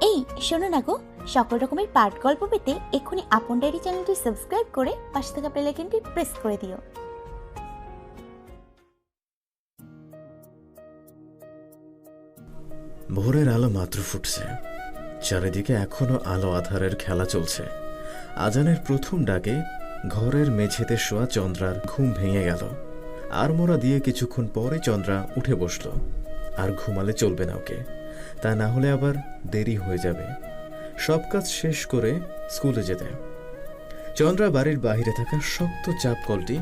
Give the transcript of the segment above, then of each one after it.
এই শোনো না গো, সকল রকমের পাঠ গল্প পেতে এক্ষুনি আপন ডায়েরি চ্যানেলটি সাবস্ক্রাইব করে পাশে থাকা বেল আইকনটি প্রেস করে দিও। ভোরের আলো মাত্র ফুটছে, চারিদিকে এখনো আলো আধারের খেলা চলছে। আজানের প্রথম ডাকে ঘরের মেঝেতে শোয়া চন্দ্রার ঘুম ভেঙে গেল। আড়মোড়া দিয়ে কিছুক্ষণ পরে চন্দ্রা উঠে বসল। আর ঘুমালে চলবে না ওকে, তা না হলে আবার দেরি হয়ে যাবে সব কাজ শেষ করে স্কুলে যেতে। চন্দ্রা বাড়ির বাহিরে থাকা শক্ত চাপ কলটি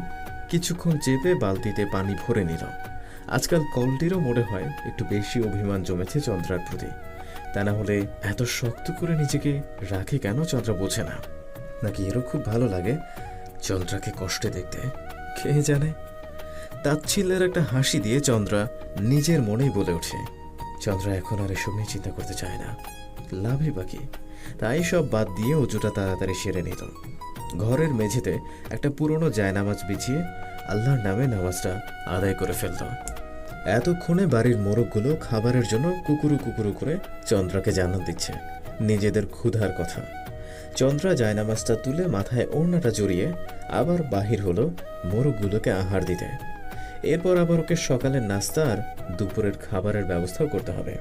কিছুক্ষণ চেপে বালতিতে পানি ভরে নিল। আজকাল কলটিরও মনে হয় একটু বেশি অভিমান জমেছে চন্দ্রার প্রতি। তা না হলে এত শক্ত করে নিজেকে রাখে কেন চন্দ্রা বোঝে না। নাকি এরও খুব ভালো লাগে চন্দ্রাকে কষ্টে দেখতে, কে জানে। তাচ্ছিল্যের একটা হাসি দিয়ে চন্দ্রা নিজের মনেই বলে ওঠে, চন্দ্রা এখন আর এসব নিয়ে চিন্তা করতে চায় না, লাভই বাকি। তাই সব বাদ দিয়ে অজুটা তাড়াতাড়ি সেরে নিল। ঘরের মেঝেতে একটা পুরনো জায়নামাজ বিছিয়ে আল্লাহর নামে নামাজটা আদায় করে ফেলত। এতক্ষণে বাড়ির মোরগগুলো খাবারের জন্য কুকুরু কুকুরু করে চন্দ্রাকে জানান দিচ্ছে নিজেদের ক্ষুধার কথা। চন্দ্রা জায়নামাজটা তুলে মাথায় ওড়নাটা জড়িয়ে আবার বাহির হলো মোরগগুলোকে আহার দিতে। এরপর আবার ওকে সকালের নাস্তা আর দুপুরের খাবারের ব্যবস্থাও করতে হবে,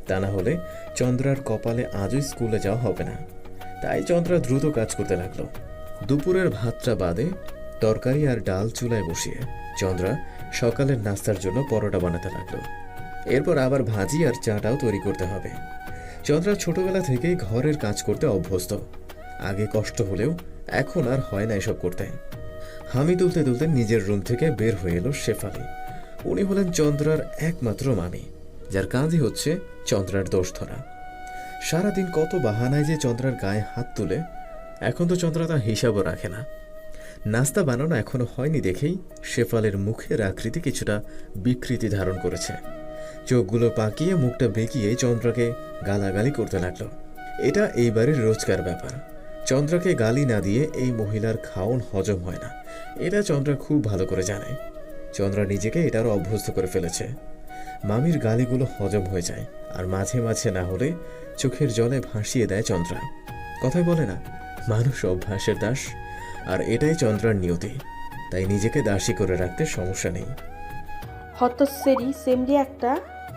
তা না হলে চন্দ্রার কপালে আজই স্কুলে যাওয়া হবে না। তাই চন্দ্রা দ্রুত কাজ করতে লাগলো। দুপুরের ভাতটা বাদে তরকারি আর ডাল চুলায় বসিয়ে চন্দ্রা সকালের নাস্তার জন্য পরোটা বানাতে লাগলো। এরপর আবার ভাজি আর চাটাও তৈরি করতে হবে। চন্দ্রা ছোটবেলা থেকেই ঘরের কাজ করতে অভ্যস্ত। আগে কষ্ট হলেও এখন আর হয় না এসব করতে। হামি তুলতে তুলতে নিজের রুম থেকে বের হয়ে এলো শেফালি। উনি হলেন চন্দ্রার একমাত্র মামি, যার কাজই হচ্ছে চন্দ্রার দোষ ধরা। সারাদিন কত বাহানায় যে চন্দ্রার গায়ে হাত তুলে, এখন তো চন্দ্রা তা হিসাবও রাখে না। নাস্তা বানানো এখনো হয়নি দেখেই শেফালির মুখের আকৃতি কিছুটা বিকৃতি ধারণ করেছে। চোখগুলো পাকিয়ে মুখটা বেঁকিয়ে চন্দ্রাকে গালাগালি করতে লাগলো। এটা এইবারের রোজকার ব্যাপার। চন্দ্রাকে গালি না দিয়ে এই মহিলার খাওন হজম হয় না, এটা চন্দ্রা খুব ভালো করে জানে। চন্দ্রা নিজেকে এটারও অভ্যস্ত করে ফেলেছে। মামির গালিগুলো হজম হয়ে যায়, আর মাঝে মাঝে না হলে চোখের জলে ভাসিয়ে দেয় চন্দ্রা। কথাই বলে না, মানুষ অভ্যাসের দাস, আর এটাই চন্দ্রার নিয়তি। তাই নিজেকে দাসী করে রাখতে সমস্যা নেই। হতচ্ছেরি সেমরি একটা,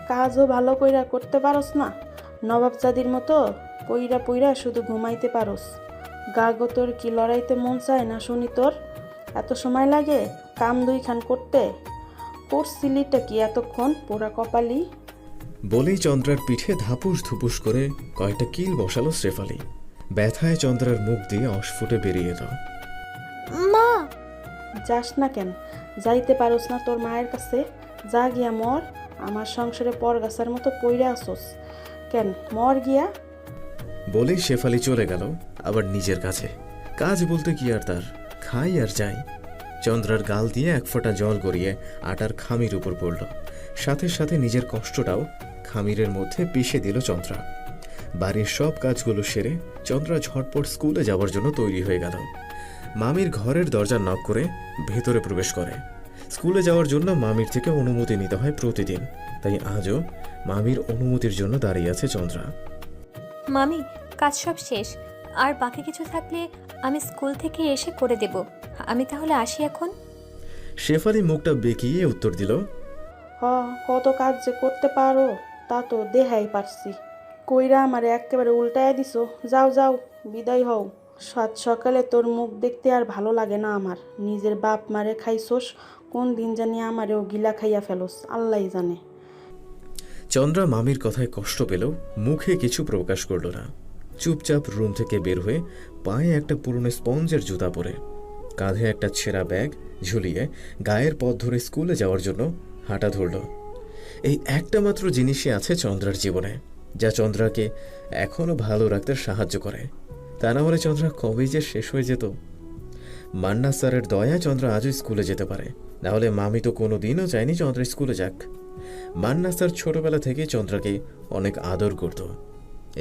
কাজও ভালো কইরা করতে পারস না, নবাবজাদির মতো পইরা পইরা শুধু ঘুমাইতে পারস। গা গোতর কি লড়াইতে মন চায় না শুনি তোর? এত সময় লাগে কাম দুইখান করতে? করছিলিটা কি এতক্ষণ পোড়া কপালি? বলেই চন্দ্রার পিঠে ধাপুস ধুপুস করে কয়েকটা কিল বসালো শেফালি। ব্যথায় চন্দ্রার মুখ দিয়ে অস্ফুটে বেরিয়ে এলো, মা। যাস না কেন? যাইতে পারস না তোর মায়ের কাছে? যা গিয়া মর। আমার সংসারে পরগাছার মতো পইরা আসস কেন? মর গিয়া। বলেই শেফালি চলে গেল আবার নিজের কাছে। কাজ বলতে কি আর তার, খাই আর যাই। চন্দ্রার গাল দিয়ে এক ফোঁটা জল গড়িয়ে আটার খামির উপর পড়ল। সাথে সাথে নিজের কষ্টটাও খামিরের মধ্যে পিষে দিল চন্দ্রা। বাড়ির সব কাজগুলো সেরে চন্দ্রা ঝটপট স্কুলে যাওয়ার জন্য তৈরি হয়ে গেল। মামির ঘরের দরজা নক করে ভেতরে প্রবেশ করে। স্কুলে যাওয়ার জন্য মামির থেকে অনুমতি নিতে হয় প্রতিদিন, তাই আজও মামির অনুমতির জন্য দাঁড়িয়ে আছে চন্দ্রা। মামি, কাজ সব শেষ, আর বাকি কিছু থাকলে আমি স্কুল থেকে এসে করে দেব। আমি তাহলে আসি এখন। শেফালি মুখটা বেঁকিয়ে উত্তর দিল, কত কাজ যে করতে পারো তা তো দেখাই পারছি। কইরা আমারে একেবারে উল্টায় দিছো। যাও যাও, বিদায় হও। সাত সকালে তোর মুখ দেখতে আর ভালো লাগে না আমার। নিজের বাপ মারে খাইছোস, কোন দিন জানি আমারেও গিলা খাইয়া ফেলোস, আল্লাহই জানে। চন্দ্রা মামির কথায় কষ্ট পেলেও মুখে কিছু প্রকাশ করল না। চুপচাপ রুম থেকে বের হয়ে পায়ে একটা পুরনো স্পঞ্জের জুতা পরে কাঁধে একটা ছেঁড়া ব্যাগ ঝুলিয়ে গায়ের পথ ধরে স্কুলে যাওয়ার জন্য হাঁটা ধরল। এই একটা মাত্র জিনিসই আছে চন্দ্রার জীবনে, যা চন্দ্রাকে এখনো ভালো রাখতে সাহায্য করে। তা না হলে চন্দ্রা কবেই যে শেষ হয়ে যেত। মান্না স্যারের দয়ায় চন্দ্রা আজও স্কুলে যেতে পারে, না হলে মামি তো কোনোদিনও চায়নি চন্দ্রা স্কুলে যাক। মান্না স্যার ছোটবেলা থেকে চন্দ্রাকে অনেক আদর করত।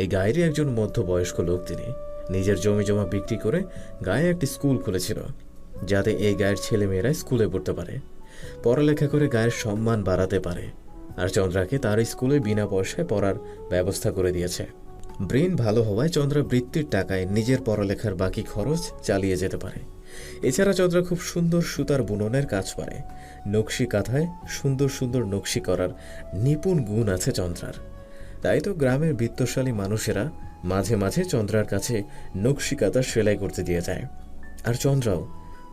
এই গায়েরই একজন মধ্যবয়স্ক লোক তিনি। নিজের জমি জমা বিক্রি করে গায়ে একটি স্কুল খুলেছিল, যাতে এই গায়ের ছেলেমেয়েরা স্কুলে পড়তে পারে। পড়ালেখা করে গায়ের সম্মান বাড়াতে পারে। আর চন্দ্রাকে তার স্কুলে বিনা পয়সায় পড়ার ব্যবস্থা করে দিয়েছে। ব্রেন ভালো হওয়ায় চন্দ্রা বৃত্তির টাকায় নিজের পড়ালেখার বাকি খরচ চালিয়ে যেতে পারে। এছাড়া চন্দ্রা খুব সুন্দর সুতার বুননের কাজ পারে। নকশি কাঁথায় সুন্দর সুন্দর নকশি করার নিপুণ গুণ আছে চন্দ্রার। তাই তো গ্রামের বিত্তশালী মানুষেরা মাঝে মাঝে চন্দ্রার কাছে নকশি কাঁথা সেলাই করতে দিয়ে যায়। আর চন্দ্রাও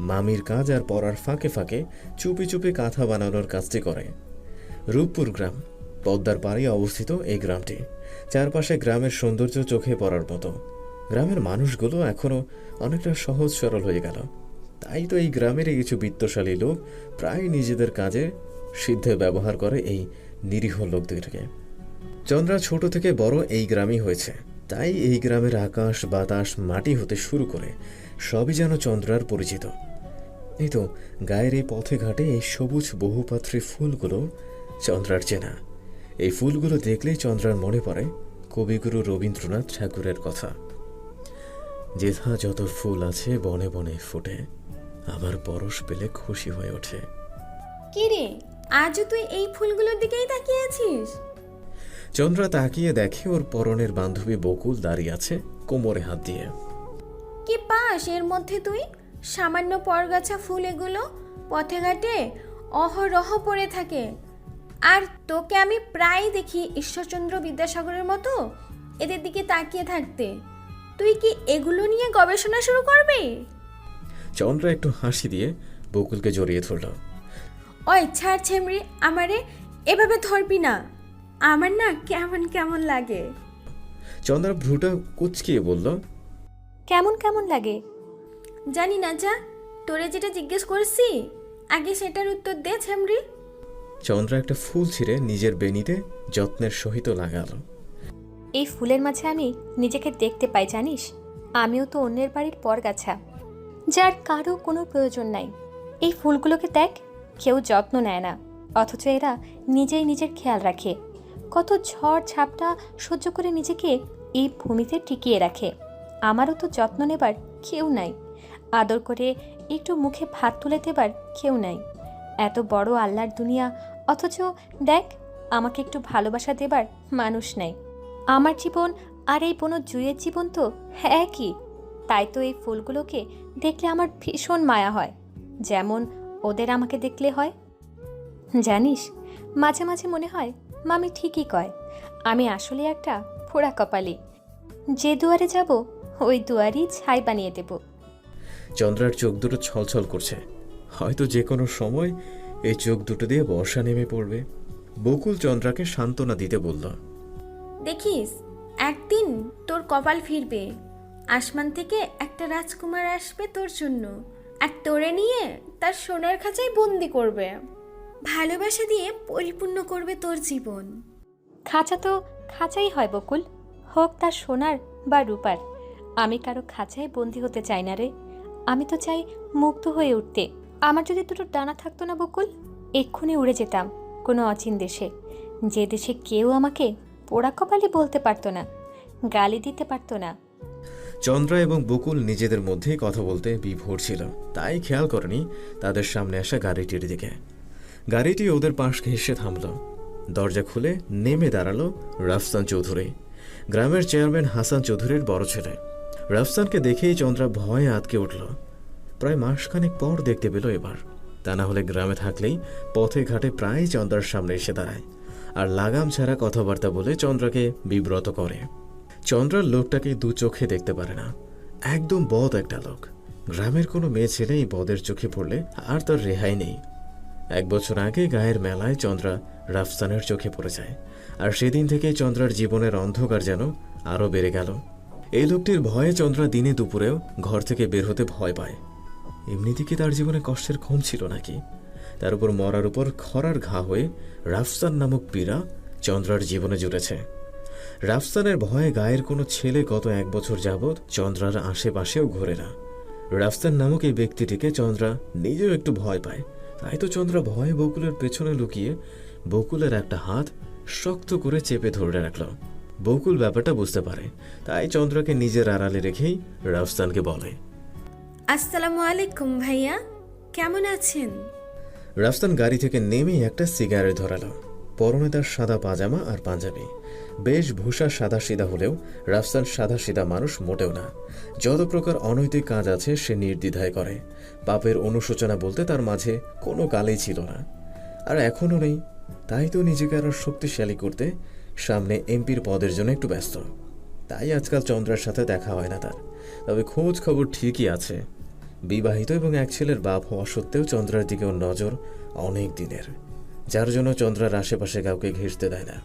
মামির কাজ আর পড়ার ফাঁকে ফাঁকে চুপি চুপি কাঁথা বানানোর কাজটি করে। রূপপুর গ্রাম, পদ্মার পাড়ে অবস্থিত এই গ্রামটি। চারপাশে গ্রামের সৌন্দর্য চোখে পড়ার মতো। গ্রামের মানুষগুলো এখনো অনেকটা সহজ সরল হয়ে গেল। তাই তো এই গ্রামের কিছু বিত্তশালী লোক প্রায় নিজেদের কাজে সিদ্ধে ব্যবহার করে এই নিরীহ লোকদেরকে। চন্দ্রা ছোট থেকে বড় এই গ্রামই হয়েছে, তাই এই গ্রামের আকাশ বাতাস মাটি হতে শুরু করে সবই যেন চন্দ্রার পরিচিত। এই তো গায়ের এই পথে ঘাটে এই সবুজ বহুপাত্রী ফুলগুলো চন্দ্রার চেনা। এই ফুলগুলো দেখলেই চন্দ্রার মনে পড়ে কবিগুরু রবীন্দ্রনাথ ঠাকুরের কথা, যেথা যত ফুল আছে বনে বনে ফুটে, আমার পরশ পেলে খুশি হয়ে ওঠে। কি রে, আজও তুই এই ফুলগুলোর দিকেই তাকিয়ে আছিস? চন্দ্রা তাকিয়ে দেখে ওর পরনের বান্ধবী বকুল দাঁড়িয়ে আছে কোমরে হাত দিয়ে। কি পাস এর মধ্যে তুই? সামান্য পরগাছা ফুল এগুলো পথে ঘাটে অহরহ পড়ে থাকে। আর তোকে আমি প্রায় দেখি ঈশ্বরচন্দ্র বিদ্যাসাগরের মতো এদের দিকে তাকিয়ে থাকতে। তুই কি এগুলো নিয়ে গবেষণা শুরু করবি? চন্দ্রা একটু হাসি দিয়ে বকুলকে জড়িয়ে ধরল। ওই ছাড় ছেমরি, আমারে এভাবে ধরবি না, আমার না কেমন কেমন লাগে। চন্দ্রা ভ্রুটা কুচকিয়ে বলল, কেমন কেমন লাগে? জানি না, যা তোরে যেটা জিজ্ঞেস করছি আগে সেটার উত্তর দে ছেমরি। চন্দ্রা একটা ফুল ছিঁড়ে নিজের বেনিতে যত্নের সহিত লাগালো। এই ফুলের মাঝে আমি নিজেকে দেখতে পাই জানিস। আমিও তো অন্যের বাড়ির পরগাছা, যার কারো কোনো প্রয়োজন নাই। এই ফুলগুলোকে দেখ, কেউ যত্ন নেয় না, অথচ এরা নিজেই নিজের খেয়াল রাখে। কত ঝড় ঝাপটা সহ্য করে নিজেকে এই ভূমিতে টিকিয়ে রাখে। আমারও তো যত্ন নেবার কেউ নাই, আদর করে একটু মুখে ভাত তুলে দেবার কেউ নাই। এত বড় আল্লাহর দুনিয়া, অথচ দেখ আমাকে একটু ভালোবাসা দেবার মানুষ নাই। আমার জীবন আর এই বনো জুঁয়ের জীবন তো একই। তাই তো এই ফুলগুলোকে দেখলে আমার ভীষণ মায়া হয়, যেমন ওদের আমাকে দেখলে হয়। জানিস, মাঝে মাঝে মনে হয় মামি ঠিকই কয়, আমি আসলে একটা পোড়া কপালি। যে দুয়ারে যাব ওই দুয়ারই ছাই বানিয়ে দেব। চন্দ্রার চোখ দুটো ছলছল করছে। হয়তো যে কোনো সময় এই চোখ দুটো দিয়ে বর্ষা নেমে পড়বে। বকুল চন্দ্রাকে সান্ত্বনা দিতে বলল, দেখিস একদিন তোর কপাল ফিরবে, আসমান থেকে একটা রাজকুমার আসবে তোর জন্য, আর তোরে নিয়ে তার সোনার খাঁচায় বন্দি করবে, ভালোবাসা দিয়ে পরিপূর্ণ করবে তোর জীবন। খাঁচা তো খাঁচাই হয় বকুল, হোক তার সোনার বা রূপার। আমি কারো খাঁচায় বন্দি হতে চাই না রে। আমি তো চাই মুক্ত হয়ে উঠতে। আমার যদি দুটো ডানা থাকতো না বকুল, এক্ষুনি উড়ে যেতাম কোনো অচিন দেশে, যে দেশে কেউ আমাকে পোড়া কপালি বলতে পারতো না, গালি দিতে পারতো না। চন্দ্রা এবং বকুল নিজেদের মধ্যেই কথা বলতে বিভোর ছিল, তাই খেয়াল করেনি তাদের সামনে আসা গাড়িটির দিকে। গাড়িটি ওদের পাশ ঘেঁষে থামল। দরজা খুলে নেমে দাঁড়ালো রাফসান চৌধুরী, গ্রামের চেয়ারম্যান হাসান চৌধুরীর বড় ছেলে। রাফসানকে দেখেই চন্দ্রা ভয়ে আঁতকে উঠল। প্রায় মাসখানেক পর দেখতে পেল এবার। তা না হলে গ্রামে থাকলেই পথে ঘাটে প্রায় চন্দ্রার সামনে এসে দাঁড়ায় আর লাগাম ছাড়া কথাবার্তা বলে চন্দ্রাকে বিব্রত করে। চন্দ্রার লোকটাকে দু চোখে দেখতে পারে না, একদম বদ একটা লোক। গ্রামের কোনো মেয়ে ছেলে এই বদের চোখে পড়লে আর তার রেহাই নেই। 1 বছর আগে গায়ের মেলায় চন্দ্রা রাফসানের চোখে পড়ে যায়, আর সেদিন থেকে চন্দ্রার জীবনের অন্ধকার যেন আরও বেড়ে গেল। এই লোকটির ভয়ে চন্দ্রা দিনে দুপুরেও ঘর থেকে বের হতে ভয় পায়। এমনিতে কি তার জীবনে কষ্টের কম ছিল নাকি? তার উপর মরার উপর খরার ঘা হয়ে রাফসান নামক পীড়া চন্দ্রার জীবনে জুড়েছে। রাফসানের ভয়ে গায়ের কোনো ছেলে গত 1 বছর যাবৎ চন্দ্রার আশেপাশেও ঘোরে না। রাফসান নামক এই ব্যক্তিটিকে চন্দ্রা নিজেও একটু ভয় পায়। তাই তো চন্দ্রা ভয়ে বকুলের পেছনে লুকিয়ে বকুলের একটা হাত শক্ত করে চেপে ধরে রাখল। বকুল ব্যাপারটা বুঝতে পারে, তাই চন্দ্রাকে নিজের আড়ালে রেখেই রাফসানকে বলে, আসসালামু আলাইকুম ভাইয়া, কেমন আছেন? রাফসান গাড়ি থেকে নেমেই একটা সিগারেট ধরালো। পরনে তার সাদা পাজামা আর পাঞ্জাবি। বেশ ভূষা সাদা সিধা হলেও রাফসান সাদা সিধা মানুষ মোটেও না। যত প্রকার অনৈতিক কাজ আছে সে নির্দ্বিধায় করে। পাপের অনুশোচনা বলতে তার মাঝে কোনো কালেই ছিল না, আর এখনও নেই। তাই তো নিজেকে আরো শক্তিশালী করতে সামনে এমপির পদের জন্য একটু ব্যস্ত। তাই আজকাল চন্দ্রার সাথে দেখা হয় না তার। তবে খোঁজ খবর ঠিকই আছে। বিবাহিত এবং এক ছেলের বাপ হওয়া সত্ত্বেও চন্দ্রার দিকে ওর নজর অনেক দিনের, যার জন্য চন্দ্রার আশেপাশে কাউকে ঘেঁষতে দেয় না।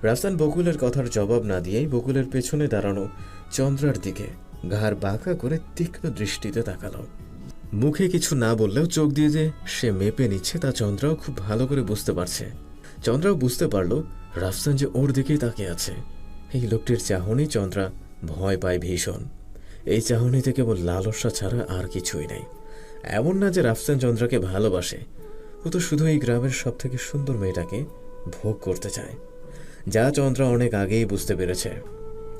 রাফসান বকুলের কথার জবাব না দিয়েই বকুলের পেছনে দাঁড়ানো চন্দ্রার দিকে ঘাড় বাঁকা করে তীক্ষ্ণ দৃষ্টিতে তাকালো। মুখে কিছু না বললেও চোখ দিয়ে যে সে মেপে নিচ্ছে তা চন্দ্রাও খুব ভালো করে বুঝতে পারছে। চন্দ্রাও বুঝতে পারল রাফসান যে ওর দিকেই তাকিয়ে আছে। এই লোকটির চাহনি চন্দ্রা ভয় পায় ভীষণ। এই চাহনিতে কেবল লালসা ছাড়া আর কিছুই নাই। এমন না যে রাফসান চন্দ্রাকে ভালোবাসে, ও তো শুধু এই গ্রামের সব থেকে সুন্দর মেয়েটাকে ভোগ করতে চায়, যা চন্দ্রা অনেক আগেই বুঝতে পেরেছে।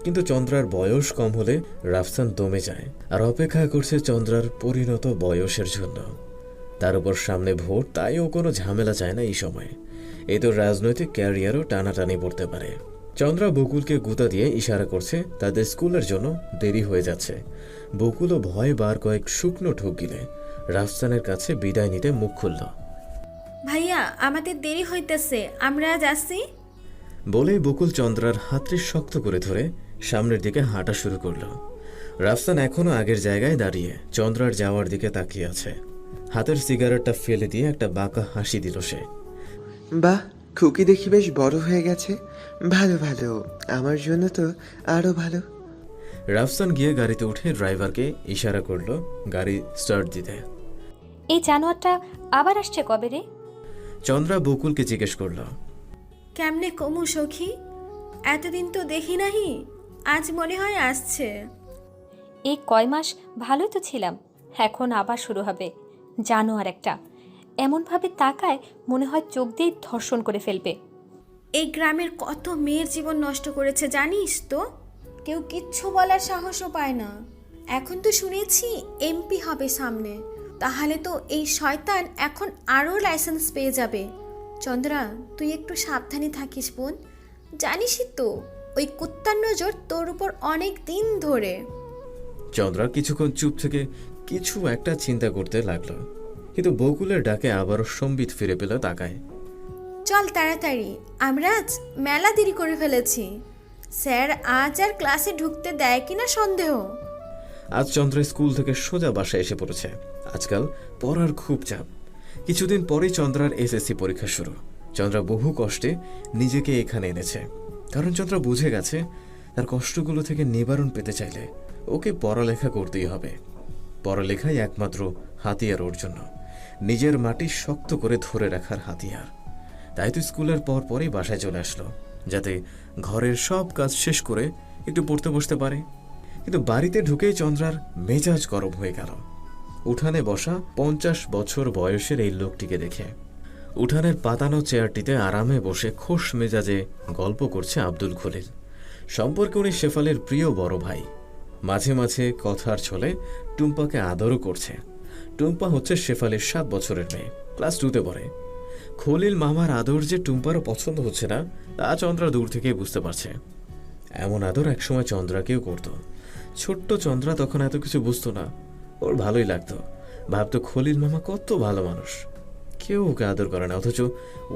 কিন্তু চন্দ্রার বয়স কম হলে রাফসান দমে যায় আর অপেক্ষা করছে চন্দ্রার পরিণত বয়সের জন্য। তার উপর সামনে ভোট, তাই ও কোনো ঝামেলা চায় না এই সময়ে। এই তো রাজনৈতিক ক্যারিয়ারও টানাটানি পড়তে পারে। চন্দ্রা বকুলকে গুঁতা দিয়ে ইশারা করছে তাদের স্কুলের জন্য দেরি হয়ে যাচ্ছে। বকুলও ভয় বার কয়েক শুকনো ঠুক গিলে রাফসানের কাছে বিদায় নিতে মুখ খুলল। ভাইয়া, আমাদের দেরি হইতেছে, আমরা আজ আসি। বলেই বকুল চন্দ্রার হাতটি শক্ত করে ধরে সামনের দিকে হাঁটা শুরু করল। রাফসান এখনো আগের জায়গায় দাঁড়িয়ে চন্দ্রার যাওয়ার দিকে তাকিয়ে আছে। হাতের সিগারেটটা ফেলে দিয়ে একটা বাঁকা হাসি দিল সে। বাহ, খুকি দেখি বেশ বড় হয়ে গেছে। ভালো ভালো, আমার জন্য তো আরো ভালো। রাফসান গিয়ে গাড়িতে উঠে ড্রাইভারকে ইশারা করলো গাড়ি স্টার্ট দিতে। এই জানোয়ারটা আবার আসছে কবে রে? চন্দ্রা বকুলকে জিজ্ঞেস করলো। কেমনে কমু সখী, এতদিন তো দেখি নাহি, আজ মনে হয় আসছে। এই কয় মাস ভালোই তো ছিলাম, এখন আবার শুরু হবে। জানোয়ার একটা, এমনভাবে তাকায় মনে হয় চোখ দিয়ে ধর্ষণ করে ফেলবে। এই গ্রামের কত মেয়ের জীবন নষ্ট করেছে জানিস তো? কেউ কিচ্ছু বলার সাহসও পায় না। এখন তো শুনেছি এমপি হবে সামনে, তাহলে তো এই শয়তান এখন আরও লাইসেন্স পেয়ে যাবে। চন্দ্রা, তুই একটু সাবধানে থাকিস বোন। জানিসই তো ওই কুত্তার নজর তোর উপর অনেক দিন ধরে। চন্দ্রা কিছুক্ষণ চুপ থেকে কিছু একটা চিন্তা করতে লাগলো, কিন্তু বকুলের ডাকে আবারও সম্বিত ফিরে পেল তাকায়। চল তাড়াতাড়ি, আমরা আজ মেলা দেরি করে ফেলেছি। স্যার আজ আর ক্লাসে ঢুকতে দেয় কিনা সন্দেহ। আজ চন্দ্রা স্কুল থেকে সোজা বাসায় এসে পড়েছে। আজকাল পড়ার খুব চাপ। কিছুদিন পরেই চন্দ্রার এসএসসি পরীক্ষা শুরু। চন্দ্রা বহু কষ্টে নিজেকে এখানে এনেছে, কারণ চন্দ্রা বুঝে গেছে তার কষ্টগুলো থেকে নিবারণ পেতে চাইলে ওকে পড়ালেখা করতেই হবে। পড়ালেখাই একমাত্র হাতিয়ার ওর জন্য, নিজের মাটি শক্ত করে ধরে রাখার হাতিয়ার। তাই তো স্কুলের পর পরই বাসায় চলে আসলো, যাতে ঘরের সব কাজ শেষ করে একটু পড়তে বসতে পারে। কিন্তু বাড়িতে ঢুকেই চন্দ্রার মেজাজ গরম হয়ে গেল উঠানে বসা 50 বছর বয়সের এই লোকটিকে দেখে। উঠানের পাতানো চেয়ারটিতে আরামে বসে খোশ মেজাজে গল্প করছে আব্দুল খলিল। সম্পর্কে উনি শেফালির প্রিয় বড় ভাই। মাঝে মাঝে কথার ছলে টুম্পাকে আদরও করছে। টুম্পা হচ্ছে শেফালির 7 বছরের মেয়ে, ক্লাস 2তে পড়ে। খলিল মামার আদর যে টুম্পারও পছন্দ হচ্ছে না তা চন্দ্রা দূর থেকেই বুঝতে পারছে। এমন আদর একসময় চন্দ্রাকেও করত। ছোট্ট চন্দ্রা তখন এত কিছু বুঝতো না, ওর ভালোই লাগতো। ভাবতো খলিল মামা কত ভালো মানুষ, কেউ ওকে আদর করে না, অথচ